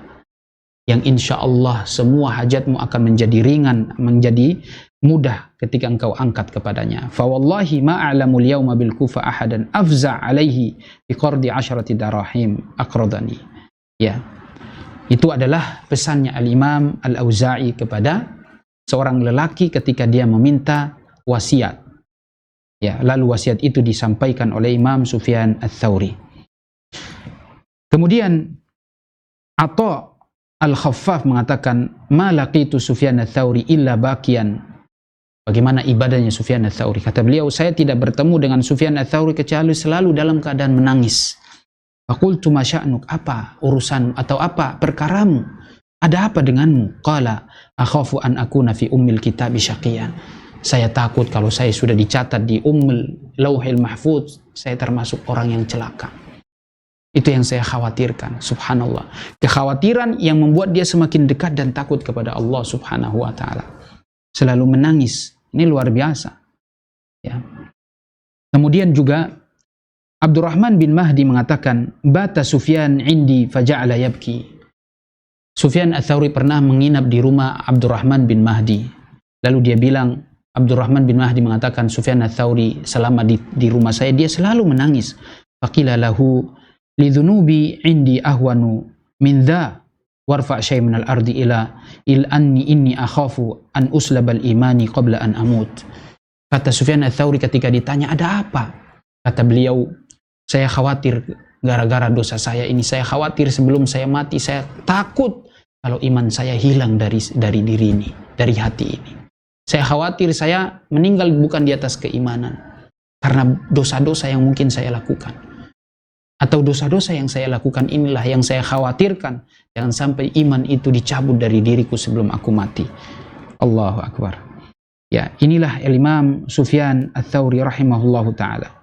Yang insya Allah semua hajatmu akan menjadi ringan, menjadi mudah ketika engkau angkat kepadanya. Fa wallahi ma a'lamul yauma bil kufa ahadan afza' alaihi bi qardi 'asharati darahim aqradani. Ya. Itu adalah pesannya Al-Imam Al-Auza'i kepada seorang lelaki ketika dia meminta wasiat. Ya, lalu wasiat itu disampaikan oleh Imam Sufyan Ats-Tsauri. Kemudian Atha Al-Khaffaf mengatakan, "Ma laqitu Sufyan Ats-Tsauri illa baqiyan." Bagaimana ibadahnya Sufyan Ats-Tsauri? Kata beliau, saya tidak bertemu dengan Sufyan Ats-Tsauri kecuali selalu dalam keadaan menangis. Faqultu ma sya'nuk? Apa urusan atau apa perkaramu? Ada apa denganmu? Qala akhafu an akuna fi ummil kitabi syaqiyan. Saya takut kalau saya sudah dicatat di Ummul Lauhil Mahfuz, saya termasuk orang yang celaka. Itu yang saya khawatirkan, subhanallah. Kekhawatiran yang membuat dia semakin dekat dan takut kepada Allah subhanahu wa ta'ala. selalu menangis. Ini luar biasa. Ya. Kemudian juga Abdurrahman bin Mahdi mengatakan, "Bata Sufyan indi faja'ala yabki." Sufyan Ats-Tsauri pernah menginap di rumah Abdurrahman bin Mahdi. Lalu dia bilang, Abdurrahman bin Mahdi mengatakan, Sufyan Ats-Tsauri selama di rumah saya dia selalu menangis. Faqila lahu lidzunubi indi ahwanu min dha warfa' syai' minal ardi ila anni inni akhafu an uslabal imani qabla an amut. Kata Sufyan Ats-Tsauri ketika ditanya, ada apa? Kata beliau, saya khawatir gara-gara dosa saya ini, saya khawatir sebelum saya mati, saya takut kalau iman saya hilang dari diri ini, dari hati ini. Saya khawatir saya meninggal bukan di atas keimanan karena dosa-dosa yang mungkin saya lakukan. Atau dosa-dosa yang saya lakukan inilah yang saya khawatirkan, jangan sampai iman itu dicabut dari diriku sebelum aku mati. Allahu Akbar. Ya, inilah Imam Sufyan Ats-Tsauri rahimahullahu taala.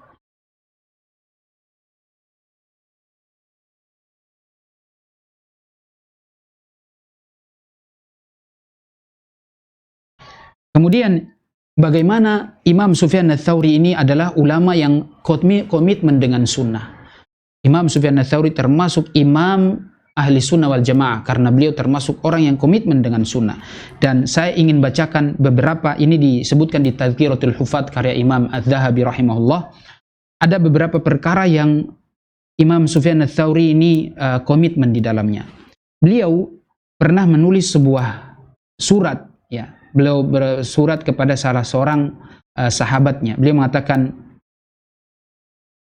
Kemudian bagaimana Imam Sufyan Ats-Tsauri ini adalah ulama yang komitmen dengan sunnah. Imam Sufyan Ats-Tsauri termasuk imam ahli sunnah wal jamaah karena beliau termasuk orang yang komitmen dengan sunnah. Dan saya ingin bacakan beberapa, ini disebutkan di Tadhkiratul Hufaz karya Imam Adz-Dzahabi rahimahullah. Ada beberapa perkara yang Imam Sufyan Ats-Tsauri ini komitmen di dalamnya. Beliau pernah menulis sebuah surat, ya. Beliau bersurat kepada salah seorang sahabatnya. Beliau mengatakan,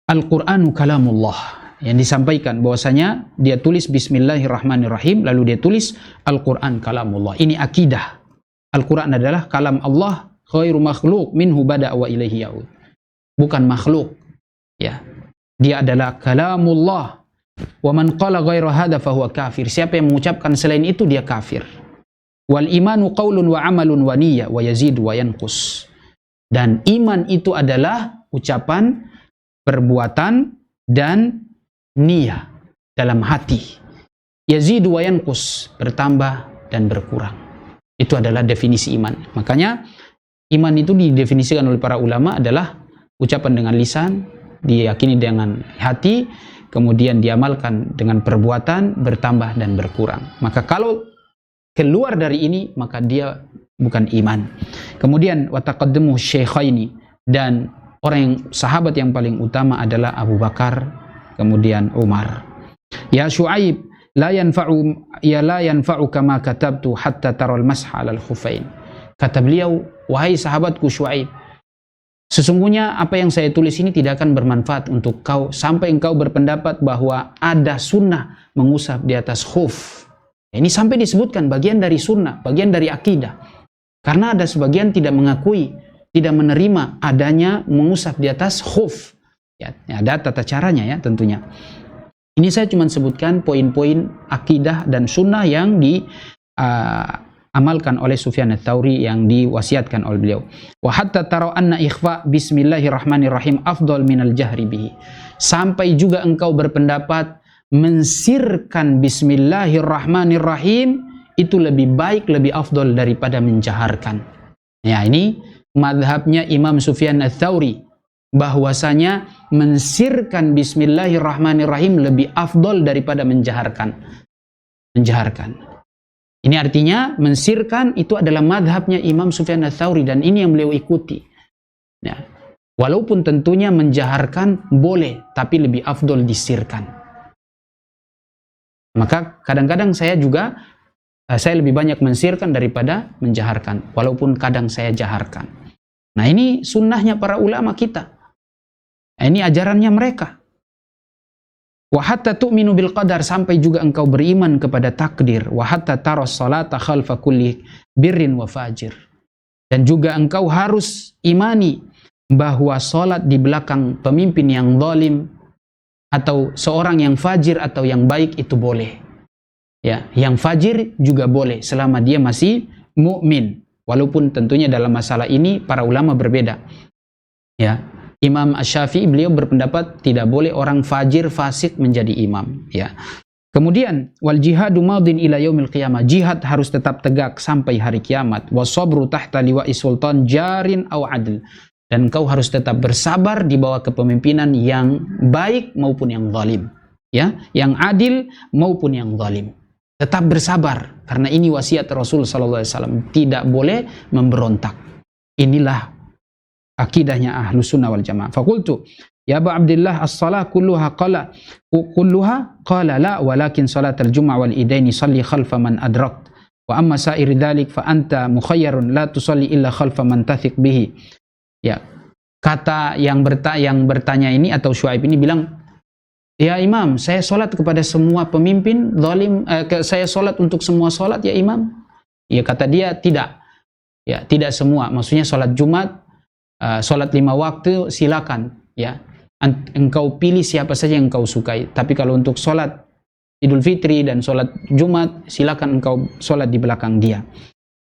Al-Qur'anu kalamullah. Yang disampaikan bahwasanya dia tulis Bismillahirrahmanirrahim, lalu dia tulis Al-Qur'an kalamullah. Ini akidah. Al-Qur'an adalah kalam Allah, khairu makhluk minhu bada' wa ilaihi ya'ud. Bukan makhluk. Ya. Dia adalah kalamullah. Wa man qala ghairu hadza fahuwa kafir. Siapa yang mengucapkan selain itu dia kafir. Wal imanu qaulun wa amalun wa niyyah wa yazidu wa yanqus. Dan iman itu adalah ucapan, perbuatan, dan niyyah dalam hati. Yazidu wa yanqus, bertambah dan berkurang. Itu adalah definisi iman. Makanya iman itu didefinisikan oleh para ulama adalah ucapan dengan lisan, diyakini dengan hati, kemudian diamalkan dengan perbuatan, bertambah dan berkurang. Maka kalau keluar dari ini, maka dia bukan iman. Kemudian wataqaddamu syaikhaini, dan orang yang sahabat yang paling utama adalah Abu Bakar, kemudian Umar. Ya Syuaib, la yanfa'u kama katabtu hatta taral masha 'alal khuffain. Kata beliau, wahai sahabatku Syuaib, sesungguhnya apa yang saya tulis ini tidak akan bermanfaat untuk kau sampai engkau berpendapat bahwa ada sunnah mengusap di atas khuf. Ini sampai disebutkan bagian dari sunnah, bagian dari akidah. Karena ada sebagian tidak mengakui, tidak menerima adanya mengusap di atas khuf. Ya, ada tata caranya ya tentunya. Ini saya cuma sebutkan poin-poin akidah dan sunnah yang diamalkan oleh Sufyan Ats-Tsauri, yang diwasiatkan oleh beliau. Wa hatta tara anna ikhfa bismillahirrahmanirrahim afdal minal jahri bihi. Sampai juga engkau berpendapat mensirkan Bismillahirrahmanirrahim itu lebih baik, lebih afdol daripada menjaharkan. Ya, ini madhabnya Imam Sufyan Ats-Tsauri, bahwasanya mensirkan Bismillahirrahmanirrahim lebih afdol daripada menjaharkan. Ini artinya mensirkan itu adalah madhabnya Imam Sufyan Ats-Tsauri, dan ini yang beliau ikuti. Ya. Walaupun tentunya menjaharkan boleh, tapi lebih afdol disirkan. Maka kadang-kadang saya lebih banyak mensirkan daripada menjaharkan, walaupun kadang saya jaharkan. Nah, ini sunnahnya para ulama kita. Nah, ini ajarannya mereka. Wa hatta tu'minu bil qadar, sampai juga engkau beriman kepada takdir. Wa hatta taras salata khalfa kulli birrin wa fajir. Dan juga engkau harus imani bahwa salat di belakang pemimpin yang zalim atau seorang yang fajir atau yang baik itu boleh. Ya, yang fajir juga boleh selama dia masih mukmin. Walaupun tentunya dalam masalah ini para ulama berbeda. Ya, Imam Asy-Syafi'i beliau berpendapat tidak boleh orang fajir fasik menjadi imam, ya. Kemudian wal jihadu madin ila yaumil qiyamah. Jihad harus tetap tegak sampai hari kiamat. Wasabru tahta liwa'i sultan jarin aw adl. Dan engkau harus tetap bersabar di bawah kepemimpinan yang baik maupun yang zalim. Ya, yang adil maupun yang zalim. Tetap bersabar karena ini wasiat Rasul sallallahu alaihi wasallam. Tidak boleh memberontak. Inilah akidahnya Ahlus Sunnah wal Jamaah. Fakultu, ya Abu Abdullah, as-salah kulluha qala la, walakin salatal jum'ah wal idaini salli khalfa man adrakt. Wa amma sa'ir dhalik fa anta mukhayyarun la tusalli illa khalfa man tathiq bihi. Ya, kata yang bertanya ini atau Syuaib ini bilang, ya Imam, saya sholat kepada semua pemimpin zalim, saya sholat untuk semua sholat ya Imam. Ya, kata dia tidak. Ya, tidak semua. Maksudnya sholat Jumat, sholat 5 waktu silakan. Ya, engkau pilih siapa saja yang engkau sukai. Tapi kalau untuk sholat Idul Fitri dan sholat Jumat, silakan engkau sholat di belakang dia.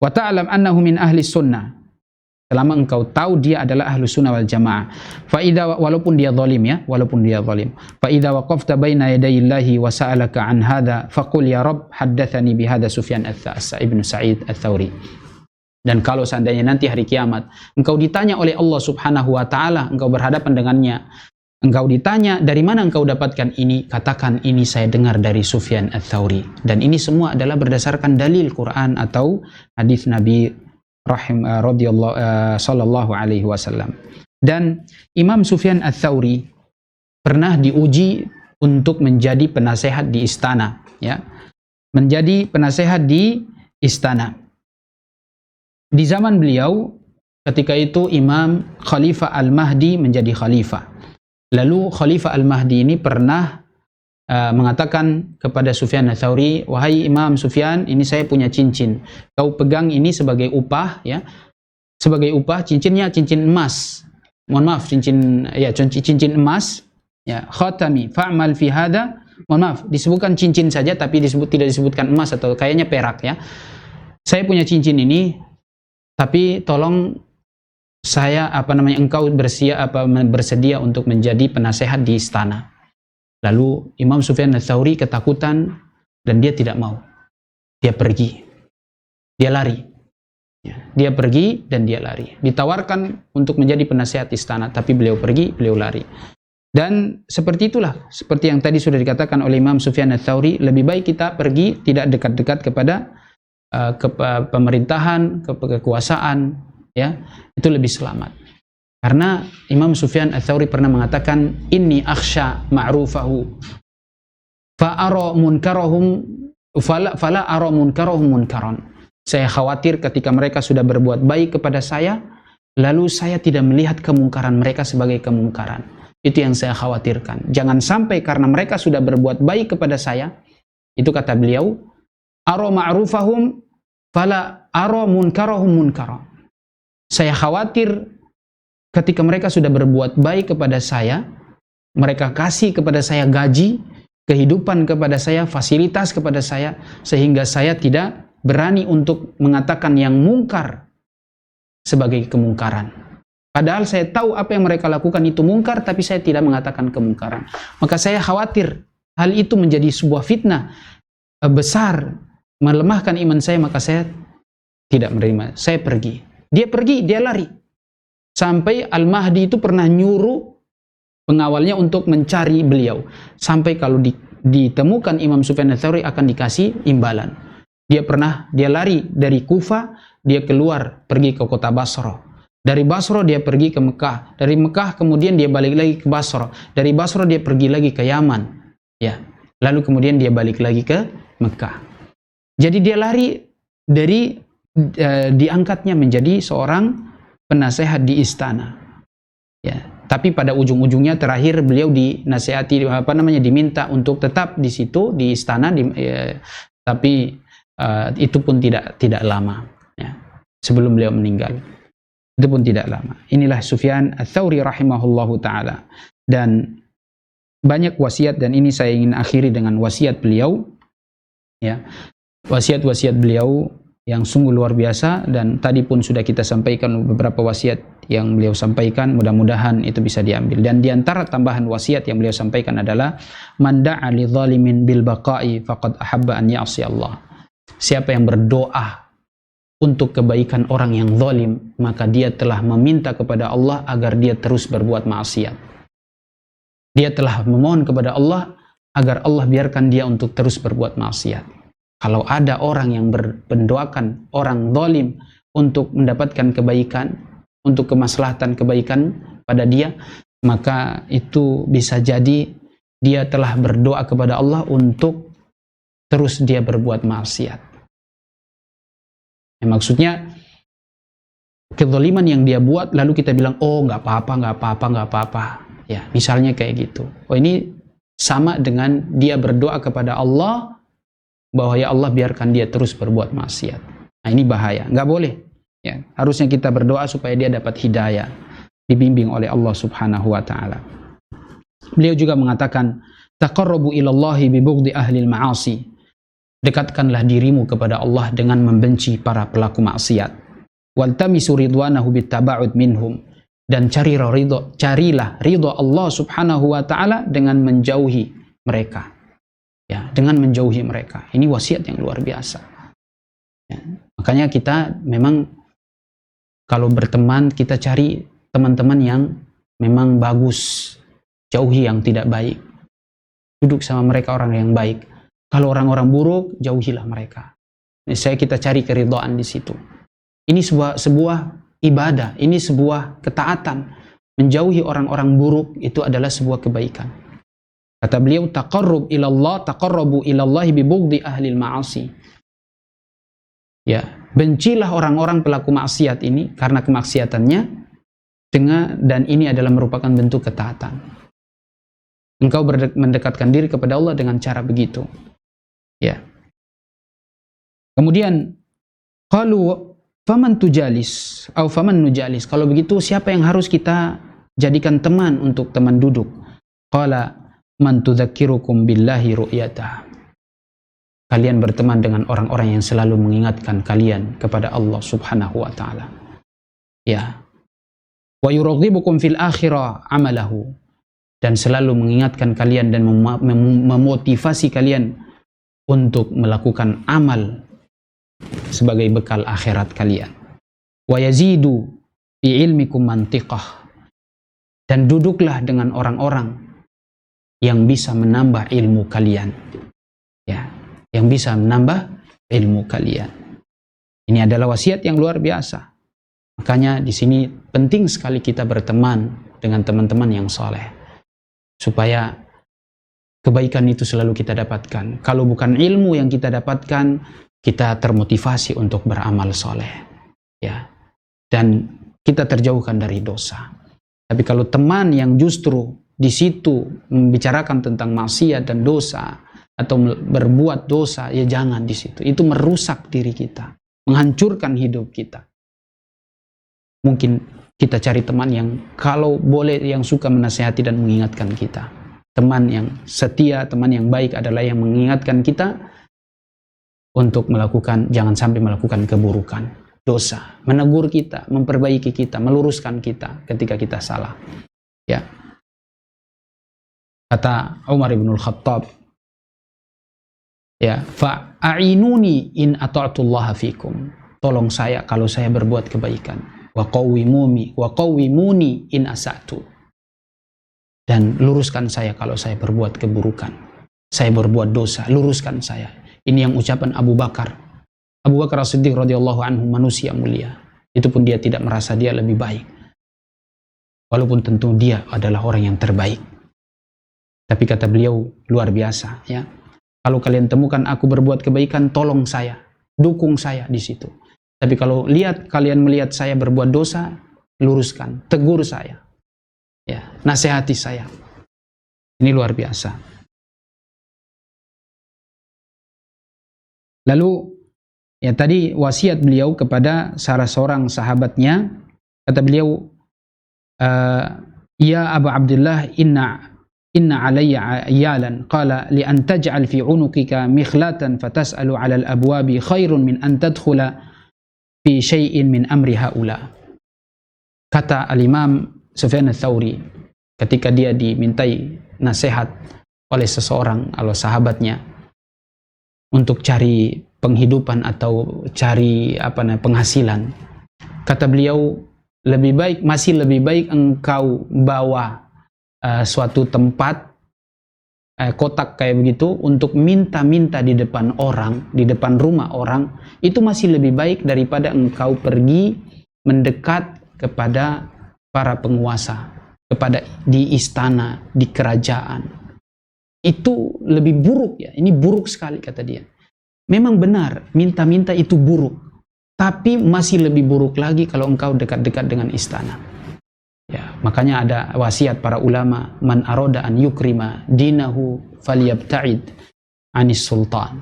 Wa ta'lam annahu min ahli sunnah. Selama engkau tahu dia adalah Ahlus Sunnah wal Jamaah. Fa walaupun dia zalim ya, walaupun dia zalim. Fa idza waqafta baina yadayillahi wa sa'alaka an hadha faqul ya Rabb haddatsani bi hadza Sufyan ibn Sa'id Ats-Tsauri. Dan kalau seandainya nanti hari kiamat engkau ditanya oleh Allah Subhanahu wa taala, engkau berhadapan dengannya, engkau ditanya dari mana engkau dapatkan ini, katakan ini saya dengar dari Sufyan Ats-Tsauri. Dan ini semua adalah berdasarkan dalil Quran atau hadis Nabi sallallahu alaihi wasallam. Dan Imam Sufyan Ats-Tsauri pernah diuji untuk menjadi penasehat di istana, ya. Menjadi penasehat di istana. Di zaman beliau ketika itu Imam Khalifah Al-Mahdi menjadi khalifah. Lalu Khalifah Al-Mahdi ini pernah mengatakan kepada Sufyan Ats-Tsauri, wahai Imam Sufyan, ini saya punya cincin. Kau pegang ini sebagai upah, ya. Sebagai upah, cincinnya cincin emas. Mohon maaf, cincin emas, ya. Khatami fa'mal fi hada. Mohon maaf, disebutkan cincin saja tapi tidak disebutkan emas atau kayaknya perak, ya. Saya punya cincin ini, tapi tolong saya engkau bersedia untuk menjadi penasehat di istana. Lalu Imam Sufyan Ats-Tsauri ketakutan dan dia tidak mau. Dia pergi. Dia lari. Dia pergi dan dia lari. Ditawarkan untuk menjadi penasehat istana, tapi beliau pergi, beliau lari. Dan seperti itulah, seperti yang tadi sudah dikatakan oleh Imam Sufyan Ats-Tsauri, lebih baik kita pergi tidak dekat-dekat kepada pemerintahan, kekuasaan, ya. Itu lebih selamat. Karena Imam Sufyan Ats-Tsauri pernah mengatakan, inni akhsha ma'rufahu fa'ara munkarahum fala ara munkarahum munkaran. Saya khawatir ketika mereka sudah berbuat baik kepada saya, lalu saya tidak melihat kemungkaran mereka sebagai kemungkaran. Itu yang saya khawatirkan. Jangan sampai karena mereka sudah berbuat baik kepada saya, itu kata beliau, ara ma'rufahum fala ara munkarahum munkaran. Saya khawatir ketika mereka sudah berbuat baik kepada saya, mereka kasih kepada saya gaji, kehidupan kepada saya, fasilitas kepada saya, sehingga saya tidak berani untuk mengatakan yang mungkar sebagai kemungkaran. Padahal saya tahu apa yang mereka lakukan itu mungkar, tapi saya tidak mengatakan kemungkaran. Maka saya khawatir hal itu menjadi sebuah fitnah besar, melemahkan iman saya, maka saya tidak menerima. Saya pergi. Dia pergi, dia lari. Sampai Al-Mahdi itu pernah nyuruh pengawalnya untuk mencari beliau. Sampai kalau ditemukan Imam Sufyan Ats-Tsauri akan dikasih imbalan. Dia lari dari Kufa, dia keluar pergi ke kota Basra. Dari Basra dia pergi ke Mekah. Dari Mekah kemudian dia balik lagi ke Basra. Dari Basra dia pergi lagi ke Yaman. Ya. Lalu kemudian dia balik lagi ke Mekah. Jadi dia lari dari diangkatnya menjadi seorang penasehat di istana. Ya, tapi pada ujung-ujungnya terakhir beliau dinasihati diminta untuk tetap di situ di istana tapi itu pun tidak lama, ya. Sebelum beliau meninggal. Itu pun tidak lama. Inilah Sufyan Ats-Tsauri rahimahullahu taala. Dan banyak wasiat, dan ini saya ingin akhiri dengan wasiat beliau, ya. Wasiat-wasiat beliau yang sungguh luar biasa, dan tadi pun sudah kita sampaikan beberapa wasiat yang beliau sampaikan, mudah-mudahan itu bisa diambil. Dan diantara tambahan wasiat yang beliau sampaikan adalah man da'a li zalimin bil baqa'i faqad ahabba an ya'si Allah. Siapa yang berdoa untuk kebaikan orang yang zalim, maka dia telah meminta kepada Allah agar dia terus berbuat maksiat. Dia telah memohon kepada Allah agar Allah biarkan dia untuk terus berbuat maksiat. Kalau ada orang yang mendoakan orang zalim untuk mendapatkan kebaikan, untuk kemaslahatan kebaikan pada dia, maka itu bisa jadi dia telah berdoa kepada Allah untuk terus dia berbuat maksiat. Maksudnya kezaliman yang dia buat lalu kita bilang, oh nggak apa-apa. Ya, misalnya kayak gitu. Oh, ini sama dengan dia berdoa kepada Allah bahwa ya Allah biarkan dia terus berbuat maksiat. Nah, ini bahaya, nggak boleh. Ya, harusnya kita berdoa supaya dia dapat hidayah, dibimbing oleh Allah Subhanahu wa taala. Beliau juga mengatakan, taqarrabu ilallahi bi bughdi ahli al-ma'asi. Dekatkanlah dirimu kepada Allah dengan membenci para pelaku maksiat. Waltamisu ridwanahu bittaba'ud minhum. Dan carilah ridho Allah Subhanahu wa taala dengan menjauhi mereka. Ya, dengan menjauhi mereka. Ini wasiat yang luar biasa. Ya, makanya kita memang kalau berteman, kita cari teman-teman yang memang bagus, jauhi yang tidak baik. Duduk sama mereka orang yang baik. Kalau orang-orang buruk, jauhilah mereka. Kita cari keridhaan di situ. Ini sebuah ibadah, ini sebuah ketaatan. Menjauhi orang-orang buruk itu adalah sebuah kebaikan. Kata beliau, taqarrabu ilallahi bi bughdi ahli al-ma'asi. Ya, bencilah orang-orang pelaku maksiat ini karena kemaksiatannya, dan ini adalah merupakan bentuk ketaatan. Engkau mendekatkan diri kepada Allah dengan cara begitu. Ya. Kemudian qalu faman tujalis atau faman nujalis. Kalau begitu siapa yang harus kita jadikan teman untuk teman duduk? Qala man tudzakirukum billahi ru'yatah. Kalian berteman dengan orang-orang yang selalu mengingatkan kalian kepada Allah Subhanahu wa taala. Ya. Wa yuraghibukum fil akhirah amalahu. Dan selalu mengingatkan kalian dan memotivasi kalian untuk melakukan amal sebagai bekal akhirat kalian. Wa yazidu bi ilmikum mantiqah. Dan duduklah dengan orang-orang yang bisa menambah ilmu kalian. Ya, yang bisa menambah ilmu kalian. Ini adalah wasiat yang luar biasa. Makanya di sini penting sekali kita berteman dengan teman-teman yang soleh, supaya kebaikan itu selalu kita dapatkan. Kalau bukan ilmu yang kita dapatkan, kita termotivasi untuk beramal soleh, ya, dan kita terjauhkan dari dosa. Tapi kalau teman yang justru di situ membicarakan tentang maksiat dan dosa atau berbuat dosa, ya jangan di situ. Itu merusak diri kita, menghancurkan hidup kita. Mungkin kita cari teman yang kalau boleh yang suka menasihati dan mengingatkan kita. Teman yang setia, teman yang baik adalah yang mengingatkan kita untuk jangan sampai melakukan keburukan, dosa, menegur kita, memperbaiki kita, meluruskan kita ketika kita salah. Ya. Kata Umar bin Khattab, ya, fa'ainuni in ata'tullaha fikum. Tolong saya kalau saya berbuat kebaikan. Wa qawwimuni in asa'tu. Dan luruskan saya kalau saya berbuat keburukan. Saya berbuat dosa, luruskan saya. Ini yang ucapan Abu Bakar. Abu Bakar As-Siddiq radhiyallahu anhu, manusia mulia. Itu pun dia tidak merasa dia lebih baik. Walaupun tentu dia adalah orang yang terbaik. Tapi kata beliau luar biasa, ya. Kalau kalian temukan aku berbuat kebaikan, tolong saya, dukung saya di situ. Tapi kalau kalian melihat saya berbuat dosa, luruskan, tegur saya, ya, nasihati saya. Ini luar biasa. Lalu, ya tadi wasiat beliau kepada salah seorang sahabatnya, kata beliau, ya Abu Abdullah, inna inna alayya ayalan qala li an taj'al fi unuqika mikhlatan fatas'alu 'ala al-abwabi khairun min an tadkhula fi syai'in min amri haula. Kata al-Imam Sufyan ats-Tsauri ketika dia dimintai nasihat oleh seseorang atau sahabatnya untuk cari penghidupan atau cari penghasilan, kata beliau, masih lebih baik engkau bawa suatu tempat kotak kayak begitu untuk minta-minta di depan orang, di depan rumah orang, itu masih lebih baik daripada engkau pergi mendekat kepada para penguasa, kepada di istana, di kerajaan. Itu lebih buruk ya, ini buruk sekali kata dia. Memang benar, minta-minta itu buruk, tapi masih lebih buruk lagi kalau engkau dekat-dekat dengan istana. Ya, makanya ada wasiat para ulama, man aroda an yukrima dinahu falyabta'id anis sultan.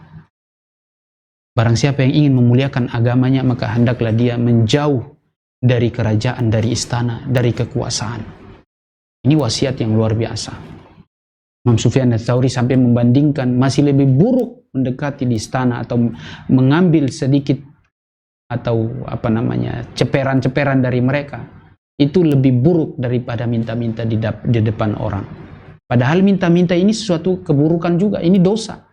Barang siapa yang ingin memuliakan agamanya, maka hendaklah dia menjauh dari kerajaan, dari istana, dari kekuasaan. Ini wasiat yang luar biasa. Imam Sufyan ats-Tsauri sampai membandingkan masih lebih buruk mendekati di istana atau mengambil sedikit atau ceperan-ceperan dari mereka, itu lebih buruk daripada minta-minta di depan orang. Padahal minta-minta ini sesuatu keburukan juga, ini dosa.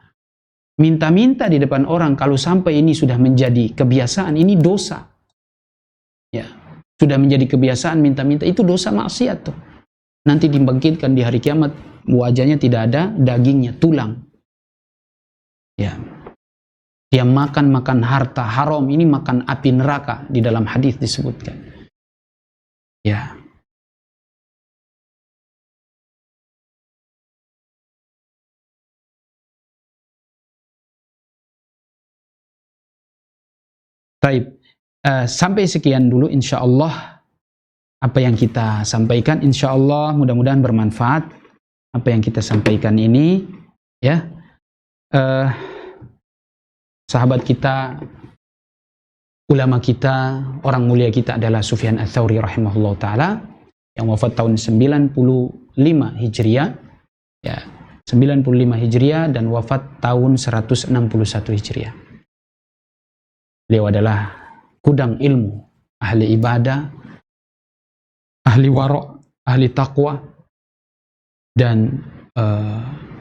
Minta-minta di depan orang kalau sampai ini sudah menjadi kebiasaan, ini dosa. Ya, sudah menjadi kebiasaan minta-minta, itu dosa maksiat tuh. Nanti dibangkitkan di hari kiamat, wajahnya tidak ada dagingnya, tulang. Ya. Dia makan harta haram, ini makan api neraka, di dalam hadis disebutkan. Ya. Baik, sampai sekian dulu insyaallah apa yang kita sampaikan. Insyaallah mudah-mudahan bermanfaat apa yang kita sampaikan ini, ya. Sahabat kita, ulama kita, orang mulia kita adalah Sufyan ats-Tsauri rahimahullah ta'ala, yang wafat tahun 95 Hijriah, ya, 95 Hijriah dan wafat tahun 161 Hijriah. Beliau adalah gudang ilmu, ahli ibadah, ahli wara', ahli taqwa, dan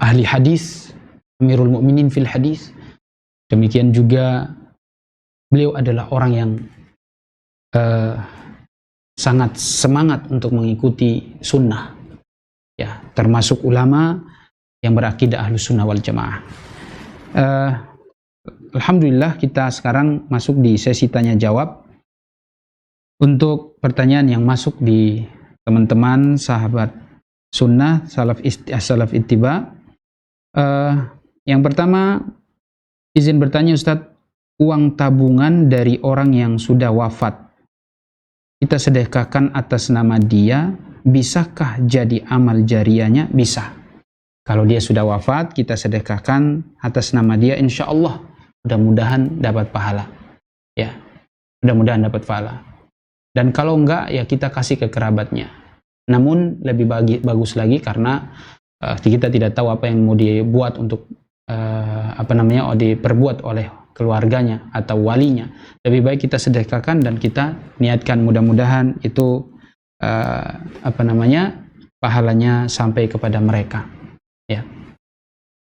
ahli hadis, Amirul Mukminin fil hadis. Demikian juga beliau adalah orang yang sangat semangat untuk mengikuti sunnah, ya, termasuk ulama yang berakidah Ahlus Sunnah wal Jamaah. Alhamdulillah kita sekarang masuk di sesi tanya jawab. Untuk pertanyaan yang masuk di teman-teman sahabat sunnah salaf ittiba, yang pertama, izin bertanya Ustadz, uang tabungan dari orang yang sudah wafat kita sedekahkan atas nama dia, bisakah jadi amal jariyahnya? Bisa. Kalau dia sudah wafat, kita sedekahkan atas nama dia, insya Allah mudah-mudahan dapat pahala, ya, mudah-mudahan dapat pahala. Dan kalau enggak, ya kita kasih ke kerabatnya. Namun lebih bagus lagi karena kita tidak tahu apa yang mau dibuat untuk diperbuat oleh keluarganya atau walinya. Lebih baik kita sedekahkan dan kita niatkan mudah-mudahan itu pahalanya sampai kepada mereka. Ya.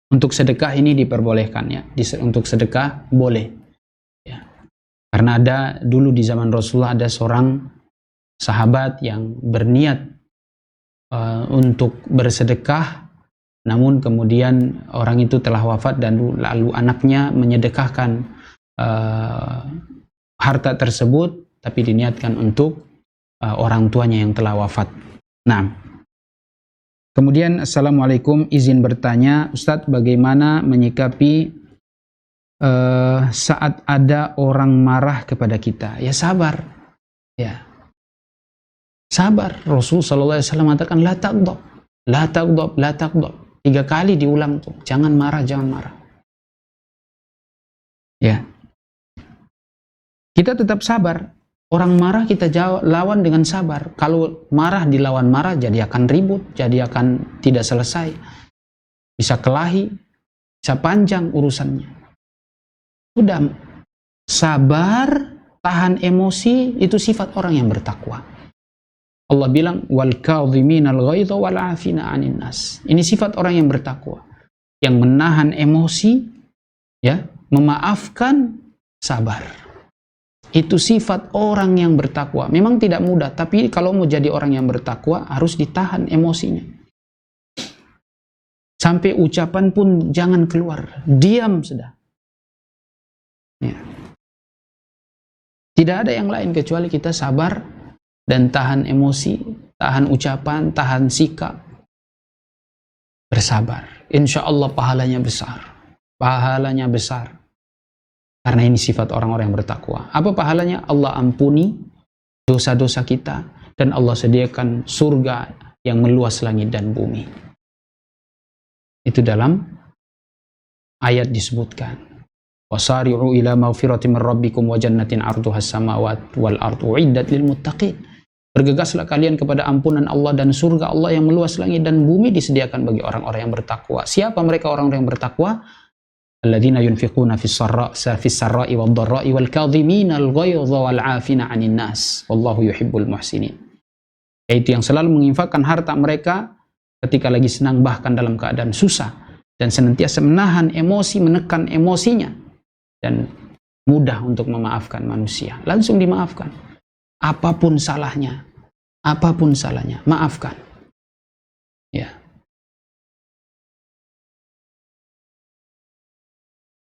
Untuk sedekah ini diperbolehkan, ya. Untuk sedekah boleh. Ya. Karena ada dulu di zaman Rasulullah ada seorang sahabat yang berniat untuk bersedekah, namun kemudian orang itu telah wafat dan lalu anaknya menyedekahkan harta tersebut, tapi diniatkan untuk orang tuanya yang telah wafat. Nah, kemudian Assalamualaikum, izin bertanya Ustadz, bagaimana menyikapi saat ada orang marah kepada kita? Ya sabar, ya sabar. Rasulullah SAW mengatakan la taghdab, la taghdab, la taghdab. 3 kali diulang tuh, jangan marah, jangan marah. Ya, kita tetap sabar. Orang marah kita lawan dengan sabar. Kalau marah dilawan marah, jadi akan ribut, jadi akan tidak selesai. Bisa kelahi, bisa panjang urusannya. Udah, sabar, tahan emosi, itu sifat orang yang bertakwa. Allah bilang, wal kadhiminal ghaidha wal 'afina 'anil nas. Ini sifat orang yang bertakwa, yang menahan emosi, ya, memaafkan, sabar. Itu sifat orang yang bertakwa. Memang tidak mudah, tapi kalau mau jadi orang yang bertakwa harus ditahan emosinya. Sampai ucapan pun jangan keluar, diam sudah. Ya. Tidak ada yang lain kecuali kita sabar dan tahan emosi, tahan ucapan, tahan sikap. Bersabar. Insya Allah pahalanya besar. Pahalanya besar. Karena ini sifat orang-orang yang bertakwa. Apa pahalanya? Allah ampuni dosa-dosa kita dan Allah sediakan surga yang meluas langit dan bumi. Itu dalam ayat disebutkan. Wasari'u ila maghfiratin min rabbikum wa jannatin 'arduhas samawati wal ardu uiddat lil muttaqin. Bergegaslah kalian kepada ampunan Allah dan surga Allah yang meluas langit dan bumi disediakan bagi orang-orang yang bertakwa. Siapa mereka orang-orang yang bertakwa? Alladzina yunfiquna fis sarra'i wad dharra'i wal kadhimina al ghaidha wal 'afina 'anil nas wallahu yuhibbul muhsinin. Yaitu yang selalu menginfakkan harta mereka ketika lagi senang bahkan dalam keadaan susah, dan senantiasa menahan emosi, menekan emosinya, dan mudah untuk memaafkan manusia. Langsung dimaafkan. Apapun salahnya, maafkan. Ya.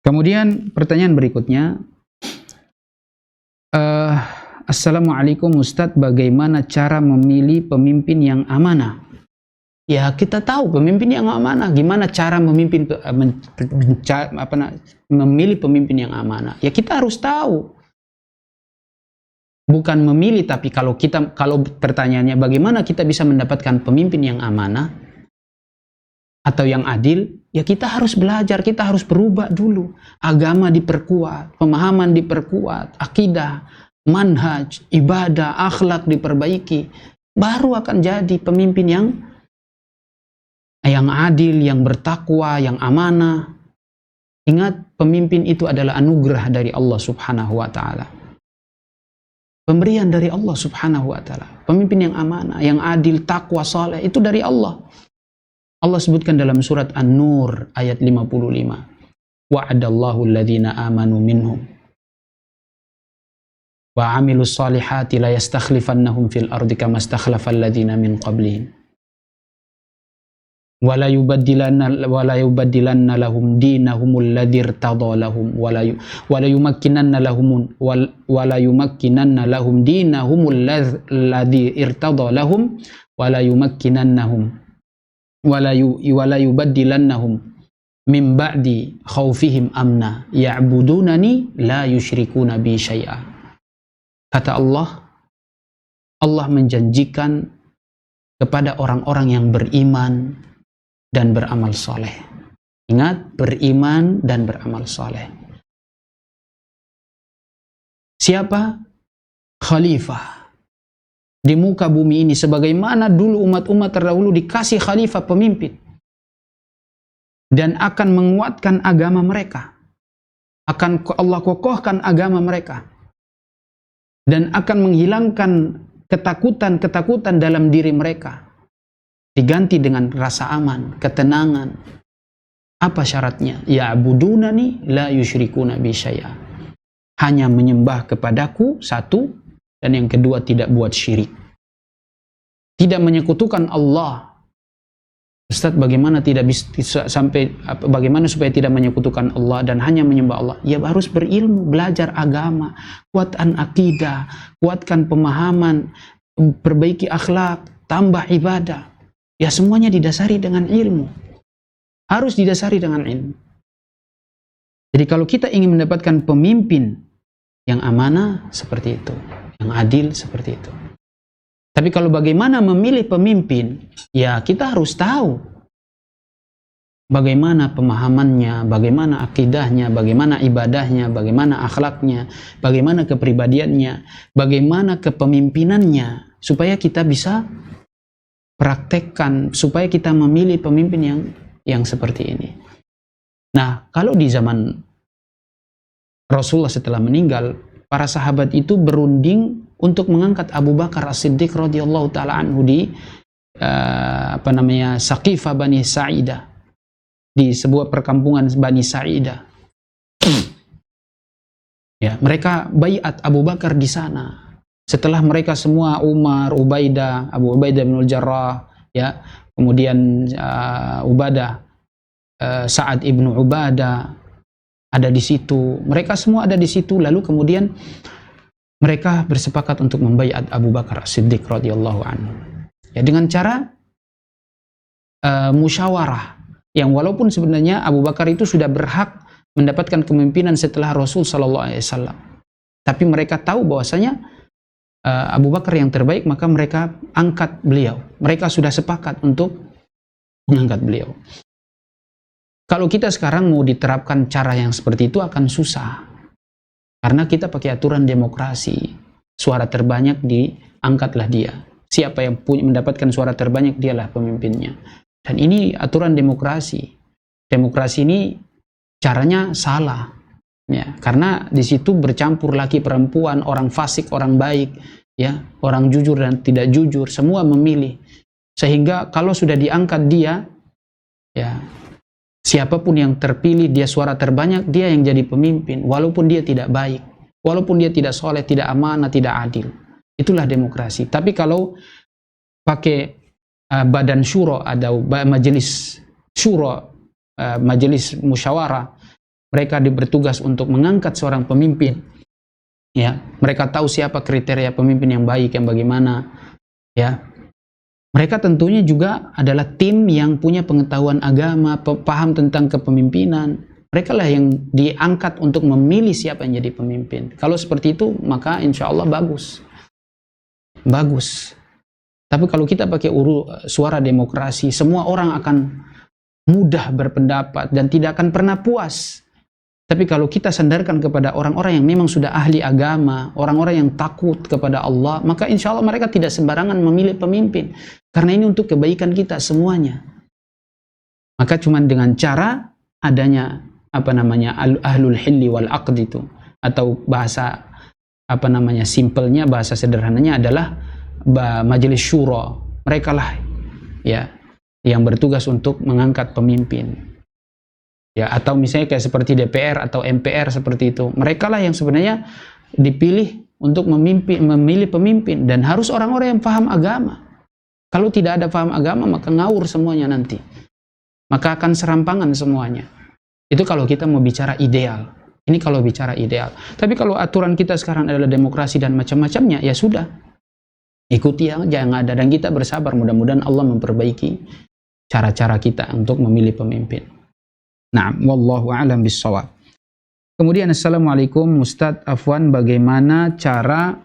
Kemudian pertanyaan berikutnya, Assalamualaikum Ustadz, bagaimana cara memilih pemimpin yang amanah? Ya, kita tahu pemimpin yang amanah. Gimana cara memilih pemimpin yang amanah? Ya, kita harus tahu. Bukan memilih, tapi kalau pertanyaannya bagaimana kita bisa mendapatkan pemimpin yang amanah atau yang adil, ya kita harus belajar, kita harus berubah dulu. Agama diperkuat, pemahaman diperkuat, akidah, manhaj, ibadah, akhlak diperbaiki. Baru akan jadi pemimpin yang adil, yang bertakwa, yang amanah. Ingat, pemimpin itu adalah anugerah dari Allah Subhanahu wa ta'ala. Pemberian dari Allah Subhanahu wa ta'ala. Pemimpin yang amanah, yang adil, takwa, saleh, itu dari Allah. Allah sebutkan dalam surat An-Nur ayat 55. Wa'adallahu alladhina amanu minhum wa 'amilus salihati la yastakhlifannahum fil ardi kama istakhlafal ladzina min qablihim wa la yubaddilanna lahum dinahumul ladzi irtada lahum wa la yumakkinanna lahum dinahumul ladzi irtada lahum wa la yumakkinannahum wala yubaddilannahum min ba'di khaufihim amna ya'budunani la yusyrikuna bi syai'a. Kata Allah menjanjikan kepada orang-orang yang beriman dan beramal soleh. Ingat, beriman dan beramal soleh. Siapa? Khalifah di muka bumi ini, sebagaimana dulu umat-umat terdahulu dikasih khalifah, pemimpin, dan akan menguatkan agama mereka, akan Allah kokohkan agama mereka, dan akan menghilangkan ketakutan-ketakutan dalam diri mereka, diganti dengan rasa aman, ketenangan. Apa syaratnya? Ya'budunani la yusyrikuna bi syai'a. Hanya menyembah kepadaku, satu, dan yang kedua, tidak buat syirik. Tidak menyekutukan Allah. Ustaz, bagaimana supaya tidak menyekutukan Allah dan hanya menyembah Allah? Ya harus berilmu, belajar agama, kuatkan akidah, kuatkan pemahaman, perbaiki akhlak, tambah ibadah. Ya semuanya didasari dengan ilmu. Harus didasari dengan ilmu. Jadi kalau kita ingin mendapatkan pemimpin yang amanah, seperti itu. Yang adil, seperti itu. Tapi kalau bagaimana memilih pemimpin, ya kita harus tahu. bagaimana pemahamannya, bagaimana akidahnya, bagaimana ibadahnya, bagaimana akhlaknya, bagaimana kepribadiannya, bagaimana kepemimpinannya, supaya kita bisa praktekkan, supaya kita memilih pemimpin yang seperti ini. Nah, kalau di zaman Rasulullah setelah meninggal, para sahabat itu berunding untuk mengangkat Abu Bakar As-Siddiq radhiyallahu taala anhu di Saqifah Bani Sa'idah, di sebuah perkampungan Bani Sa'idah. Ya, mereka baiat Abu Bakar di sana. Setelah mereka semua, Umar, Ubaidah, Abu Ubaidah bin Al-Jarrah, ya, kemudian Ubadah, Sa'ad ibnu Ubadah ada di situ. Mereka semua ada di situ. Lalu kemudian mereka bersepakat untuk membaiat Abu Bakar As-Siddiq radhiyallahu anhu. Ya, dengan cara musyawarah, yang walaupun sebenarnya Abu Bakar itu sudah berhak mendapatkan kepemimpinan setelah Rasul sallallahu alaihi wasallam, tapi mereka tahu bahwasanya Abu Bakar yang terbaik, maka mereka angkat beliau. Mereka sudah sepakat untuk mengangkat beliau. Kalau kita sekarang mau diterapkan cara yang seperti itu akan susah, karena kita pakai aturan demokrasi. Suara terbanyak diangkatlah dia. Siapa yang mendapatkan suara terbanyak, dialah pemimpinnya. Dan ini aturan demokrasi. Demokrasi ini caranya salah, ya, karena di situ bercampur laki perempuan, orang fasik, orang baik, ya, orang jujur dan tidak jujur, semua memilih. Sehingga kalau sudah diangkat dia, ya, siapapun yang terpilih, dia suara terbanyak, dia yang jadi pemimpin, walaupun dia tidak baik, walaupun dia tidak soleh, tidak amanah, tidak adil. Itulah demokrasi. Tapi kalau pakai badan syuro, ada majelis syuro, majelis musyawarah, mereka bertugas untuk mengangkat seorang pemimpin. Ya, mereka tahu siapa kriteria pemimpin yang baik, yang bagaimana. Ya, mereka tentunya juga adalah tim yang punya pengetahuan agama, paham tentang kepemimpinan. Mereka lah yang diangkat untuk memilih siapa yang jadi pemimpin. Kalau seperti itu, maka insya Allah bagus. Bagus. Tapi kalau kita pakai suara demokrasi, semua orang akan mudah berpendapat dan tidak akan pernah puas. Tapi kalau kita sandarkan kepada orang-orang yang memang sudah ahli agama, orang-orang yang takut kepada Allah, maka insya Allah mereka tidak sembarangan memilih pemimpin. Karena ini untuk kebaikan kita semuanya. Maka cuma dengan cara adanya ahlul hilli wal aqd itu, atau bahasa simpelnya, bahasa sederhananya adalah majelis syuro. Mereka lah, ya, yang bertugas untuk mengangkat pemimpin. Ya, atau misalnya kayak seperti DPR atau MPR seperti itu. Mereka lah yang sebenarnya dipilih untuk memilih pemimpin, dan harus orang-orang yang paham agama. Kalau tidak ada paham agama, maka ngawur semuanya nanti. Maka akan serampangan semuanya. Itu kalau kita mau bicara ideal. Ini kalau bicara ideal. Tapi kalau aturan kita sekarang adalah demokrasi dan macam-macamnya, ya sudah. Ikuti aja yang ada, dan kita bersabar. Mudah-mudahan Allah memperbaiki cara-cara kita untuk memilih pemimpin. Nah, wallahu a'lam bissawab. Kemudian, assalamualaikum Ustadz Afwan, bagaimana cara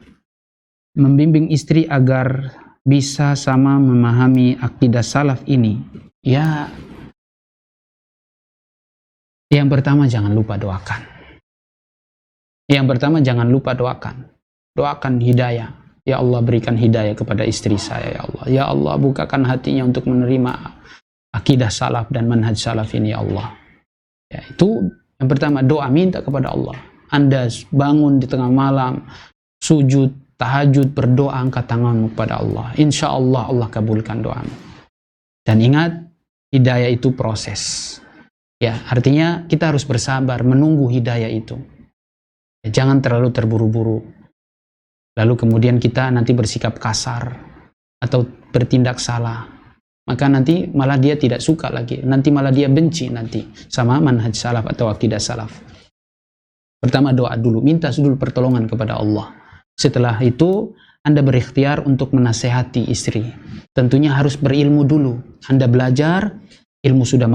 membimbing istri agar bisa sama memahami akidah salaf ini? Ya, yang pertama jangan lupa doakan. Yang pertama jangan lupa doakan. Doakan hidayah. Ya Allah, berikan hidayah kepada istri saya, ya Allah. Ya Allah, bukakan hatinya untuk menerima akidah salaf dan manhaj salaf ini, ya Allah. Ya, itu yang pertama, doa, minta kepada Allah. Anda bangun di tengah malam, sujud, tahajud, berdoa, angkat tanganmu kepada Allah. Insya Allah, Allah kabulkan doamu. Dan ingat, hidayah itu proses. Ya, artinya kita harus bersabar menunggu hidayah itu. Ya, jangan terlalu terburu-buru. Lalu kemudian kita nanti bersikap kasar atau bertindak salah. Maka nanti malah dia tidak suka lagi. Nanti malah dia benci nanti sama manhaj salaf atau akidah salaf. Pertama, doa dulu. Minta dulu pertolongan kepada Allah. Setelah itu, Anda berikhtiar untuk menasehati istri. Tentunya harus berilmu dulu. Anda belajar, ilmu sudah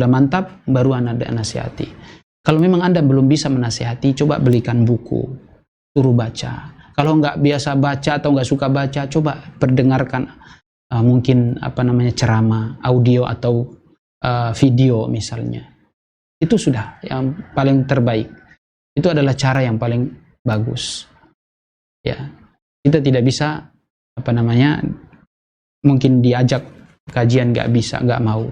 mantap, baru Anda nasihati. Kalau memang Anda belum bisa menasihati, coba belikan buku. Suruh baca. Kalau nggak biasa baca atau nggak suka baca, coba perdengarkan mungkin ceramah audio atau video misalnya. Itu sudah yang paling terbaik. Itu adalah cara yang paling bagus. Ya, kita tidak bisa mungkin diajak kajian nggak bisa, nggak mau,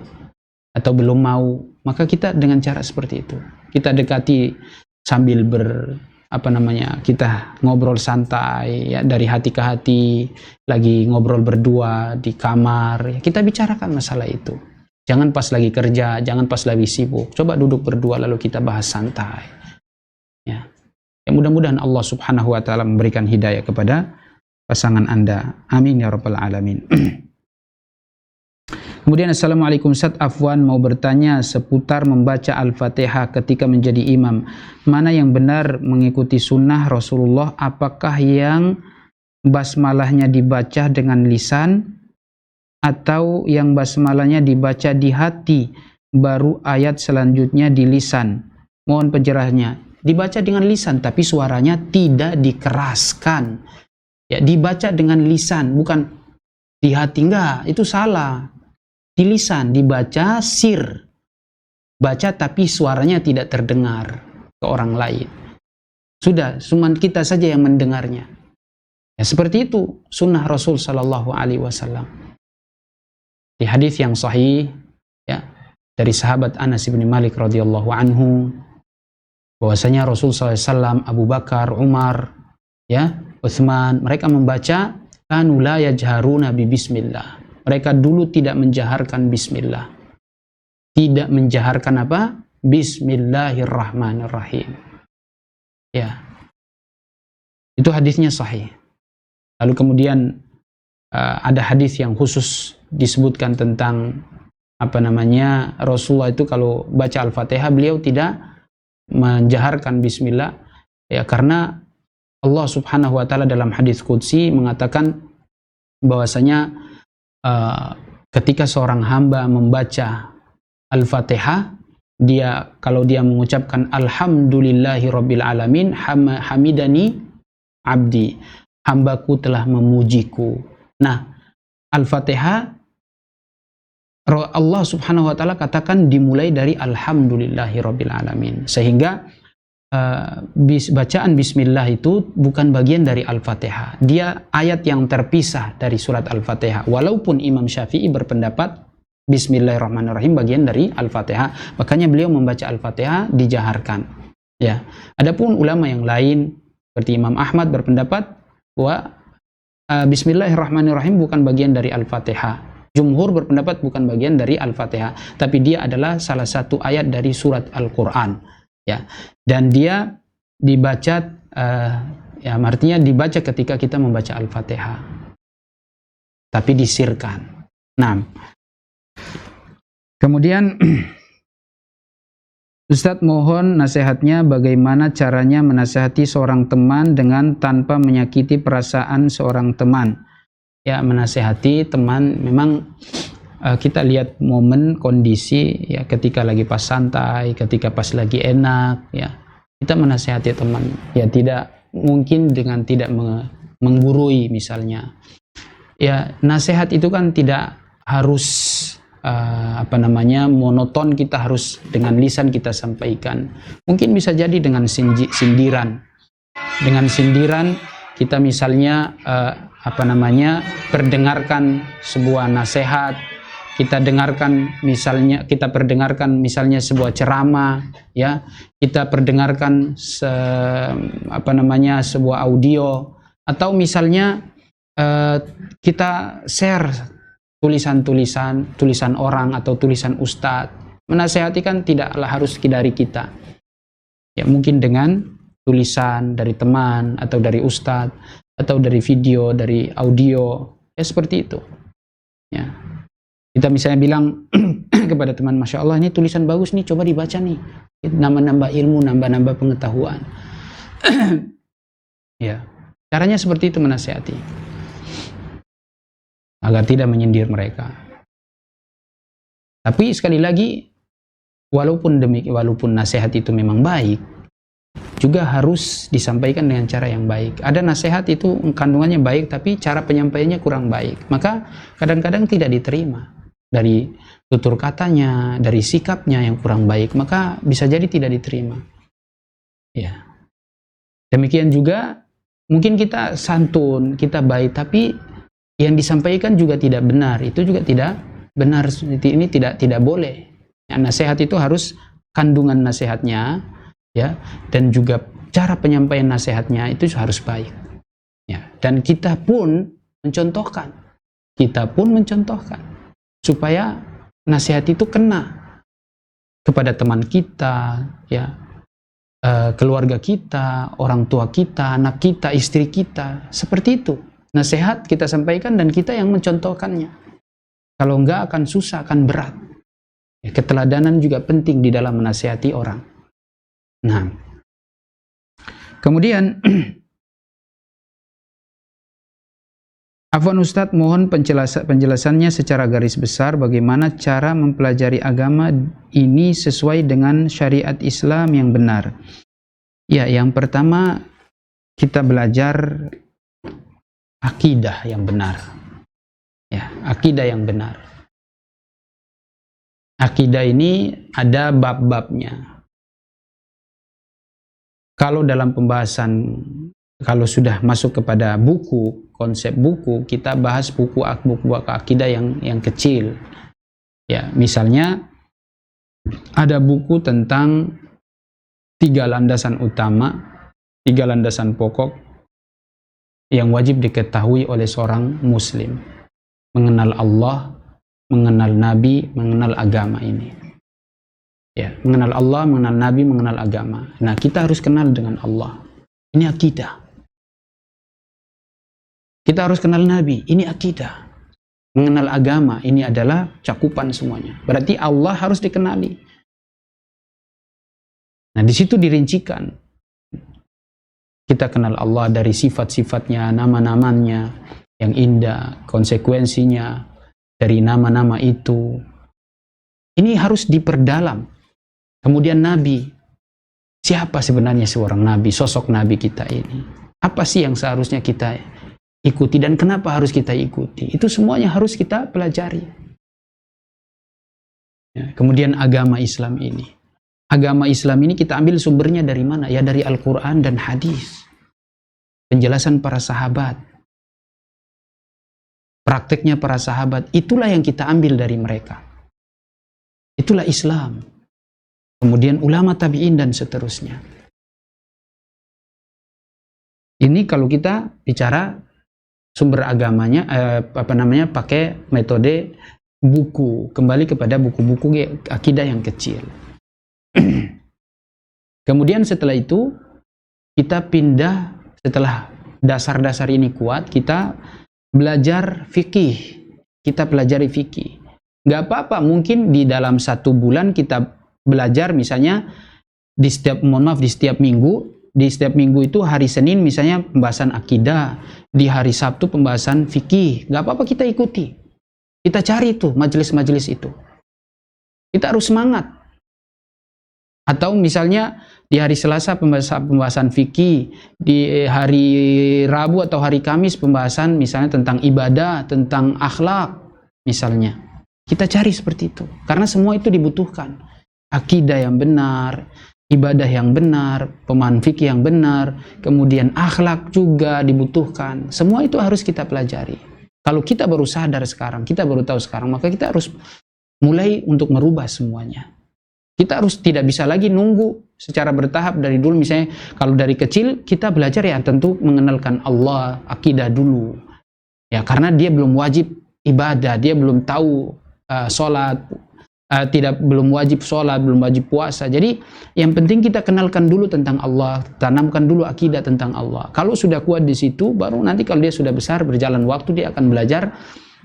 atau belum mau, maka kita dengan cara seperti itu kita dekati sambil kita ngobrol santai, ya, dari hati ke hati, lagi ngobrol berdua di kamar, ya, kita bicarakan masalah itu. Jangan pas lagi kerja, jangan pas lagi sibuk. Coba duduk berdua lalu kita bahas santai. Ya, mudah-mudahan Allah Subhanahu wa taala memberikan hidayah kepada pasangan Anda. Amin ya rabbal alamin. Kemudian assalamualaikum Ustaz, afwan mau bertanya seputar membaca Al-Fatihah ketika menjadi imam. Mana yang benar mengikuti sunnah Rasulullah? Apakah yang basmalahnya dibaca dengan lisan atau yang basmalahnya dibaca di hati baru ayat selanjutnya di lisan? Mohon penjelasannya. Dibaca dengan lisan tapi suaranya tidak dikeraskan. Ya, dibaca dengan lisan, bukan di hati, enggak, itu salah. Di lisan, dibaca sir. Baca tapi suaranya tidak terdengar ke orang lain. Sudah, cuma kita saja yang mendengarnya. Ya, seperti itu sunnah Rasul sallallahu alaihi wasallam. Di hadis yang sahih, ya, dari sahabat Anas bin Malik radhiyallahu anhu, bahwasanya Rasul sallallahu alaihi wasallam, Abu Bakar, Umar, ya, Utsman, mereka membaca kanu la yajharuna bi bismillah. Mereka dulu tidak menjaharkan bismillah. Tidak menjaharkan apa? Bismillahirrahmanirrahim. Ya. Itu hadisnya sahih. Lalu kemudian ada hadis yang khusus disebutkan tentang Rasulullah itu kalau baca Al-Fatihah beliau tidak menjaharkan bismillah, ya, karena Allah Subhanahu wa taala dalam hadis qudsi mengatakan bahwasanya ketika seorang hamba membaca Al-Fatihah, kalau dia mengucapkan alhamdulillahi rabbil alamin hamidani abdi, hambaku telah memujiku. Nah, Al-Fatihah Allah Subhanahu wa taala katakan dimulai dari alhamdulillahi rabbil alamin, sehingga bacaan bismillah itu bukan bagian dari Al-Fatihah. Dia ayat yang terpisah dari surat Al-Fatihah. Walaupun Imam Syafi'i berpendapat bismillahirrahmanirrahim bagian dari Al-Fatihah, makanya beliau membaca Al-Fatihah dijaharkan. Ya. Adapun ulama yang lain seperti Imam Ahmad berpendapat bahwa bismillahirrahmanirrahim bukan bagian dari Al-Fatihah. Jumhur berpendapat bukan bagian dari Al-Fatihah, tapi dia adalah salah satu ayat dari surat Al-Quran. Ya, dan dia dibaca, ya, artinya dibaca ketika kita membaca Al-Fatihah, tapi disirkan. Nah, kemudian Ustadz mohon nasihatnya bagaimana caranya menasihati seorang teman dengan tanpa menyakiti perasaan seorang teman. Ya, menasihati teman memang kita lihat momen, kondisi, ya, ketika lagi pas santai, ketika pas lagi enak, ya, kita menasihati teman, ya, tidak mungkin dengan tidak menggurui misalnya. Ya, nasihat itu kan tidak harus monoton, kita harus dengan lisan kita sampaikan. Mungkin bisa jadi dengan sindiran. Dengan sindiran kita misalnya perdengarkan sebuah nasihat, kita perdengarkan misalnya sebuah ceramah, ya, kita perdengarkan sebuah audio, atau misalnya kita share tulisan orang atau tulisan ustadz. Menasehati kan tidaklah harus dari kita, ya, mungkin dengan tulisan dari teman atau dari ustadz atau dari video, dari audio, ya, seperti itu, ya. Kita misalnya bilang kepada teman, Masya Allah, ini tulisan bagus nih, coba dibaca nih. Nambah-nambah ilmu, nambah-nambah pengetahuan. Ya, caranya seperti itu menasihati. Agar tidak menyindir mereka. Tapi sekali lagi, walaupun nasihat itu memang baik, juga harus disampaikan dengan cara yang baik. Ada nasihat itu kandungannya baik, tapi cara penyampaiannya kurang baik. Maka kadang-kadang tidak diterima. dari tutur katanya, dari sikapnya yang kurang baik, maka bisa jadi tidak diterima. Ya. Demikian juga mungkin kita santun, kita baik, tapi yang disampaikan juga tidak benar. Itu juga tidak benar. Ini tidak boleh. Ya, nasihat itu harus kandungan nasihatnya, ya, dan juga cara penyampaian nasihatnya itu harus baik. Ya, dan kita pun mencontohkan supaya nasihat itu kena kepada teman kita, ya, keluarga kita, orang tua kita, anak kita, istri kita, seperti itu. Nasihat kita sampaikan dan kita yang mencontohkannya. Kalau enggak akan susah, akan berat. Ya, keteladanan juga penting di dalam menasihati orang. Nah, kemudian Afwan Ustadz, mohon penjelasannya secara garis besar bagaimana cara mempelajari agama ini sesuai dengan syariat Islam yang benar. Ya, yang pertama kita belajar akidah yang benar. Ya, akidah yang benar. Akidah ini ada bab-babnya. Kalau dalam pembahasan, kalau sudah masuk kepada buku, konsep buku, kita bahas buku akidah yang kecil. Ya, misalnya ada buku tentang 3 landasan utama, 3 landasan pokok yang wajib diketahui oleh seorang muslim. Mengenal Allah, mengenal Nabi, mengenal agama ini. Ya, mengenal Allah, mengenal Nabi, mengenal agama. Nah, kita harus kenal dengan Allah. Ini akidah. Kita harus kenal Nabi, ini akidah. Mengenal agama, ini adalah cakupan semuanya. Berarti Allah harus dikenali. Nah, di situ dirincikan. Kita kenal Allah dari sifat-sifatnya, nama-namanya yang indah, konsekuensinya dari nama-nama itu. Ini harus diperdalam. Kemudian Nabi, siapa sebenarnya seorang Nabi, sosok Nabi kita ini? Apa sih yang seharusnya kita ikuti dan kenapa harus kita ikuti? Itu semuanya harus kita pelajari. Ya, kemudian agama Islam ini. Agama Islam ini kita ambil sumbernya dari mana? Ya dari Al-Quran dan hadis. Penjelasan para sahabat. Prakteknya para sahabat. Itulah yang kita ambil dari mereka. Itulah Islam. Kemudian ulama tabi'in dan seterusnya. Ini kalau kita bicara sumber agamanya, pakai metode buku. Kembali kepada buku-buku akidah yang kecil. Kemudian setelah itu, kita pindah, setelah dasar-dasar ini kuat, kita belajar fikih. Kita pelajari fikih. Nggak apa-apa, mungkin di dalam 1 bulan kita belajar misalnya di setiap minggu itu hari Senin misalnya pembahasan akidah, di hari Sabtu pembahasan fikih. Nggak apa-apa, kita ikuti. Kita cari tuh majelis-majelis itu. Kita harus semangat. Atau misalnya di hari Selasa pembahasan fikih, di hari Rabu atau hari Kamis pembahasan misalnya tentang ibadah, tentang akhlak misalnya. Kita cari seperti itu. Karena semua itu dibutuhkan. Akidah yang benar, ibadah yang benar, pemahaman fikih yang benar, kemudian akhlak juga dibutuhkan. Semua itu harus kita pelajari. Kalau kita baru sadar sekarang, kita baru tahu sekarang, maka kita harus mulai untuk merubah semuanya. Kita harus tidak bisa lagi nunggu secara bertahap dari dulu. Misalnya kalau dari kecil kita belajar ya tentu mengenalkan Allah, akidah dulu. Ya, karena dia belum wajib ibadah, dia belum tahu sholat, belum wajib sholat, belum wajib puasa. Jadi yang penting kita kenalkan dulu tentang Allah, tanamkan dulu akidah tentang Allah. Kalau sudah kuat di situ, baru nanti kalau dia sudah besar, berjalan waktu, dia akan belajar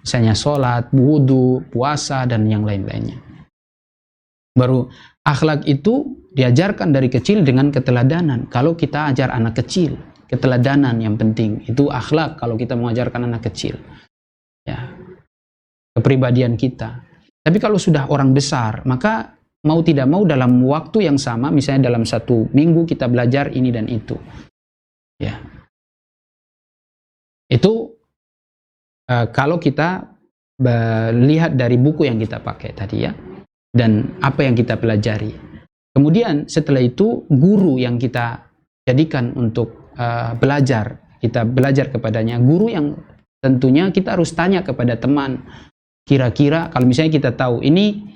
misalnya sholat, wudu, puasa, dan yang lain-lainnya. Baru akhlak itu diajarkan dari kecil dengan keteladanan. Kalau kita ajar anak kecil, keteladanan yang penting. Itu akhlak kalau kita mengajarkan anak kecil. Ya, kepribadian kita. Tapi kalau sudah orang besar, maka mau tidak mau dalam waktu yang sama, misalnya dalam 1 minggu kita belajar ini dan itu. Ya. Itu kalau kita lihat dari buku yang kita pakai tadi ya, dan apa yang kita pelajari. Kemudian setelah itu guru yang kita jadikan untuk belajar, kita belajar kepadanya. Guru yang tentunya kita harus tanya kepada teman, kira-kira kalau misalnya kita tahu ini,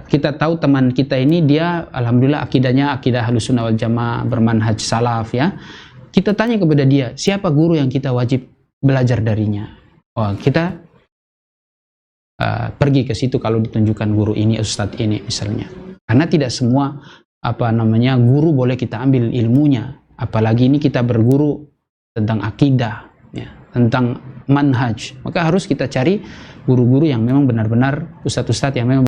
kita tahu teman kita ini dia alhamdulillah akidahnya akidah Ahlussunnah wal Jamaah, bermanhaj salaf ya. Kita tanya kepada dia, siapa guru yang kita wajib belajar darinya? Oh, kita pergi ke situ kalau ditunjukkan guru ini, ustadz ini misalnya. Karena tidak semua guru boleh kita ambil ilmunya. Apalagi ini kita berguru tentang akidah, ya, tentang manhaj. Maka harus kita cari guru-guru yang memang benar-benar ustadz-ustadz yang memang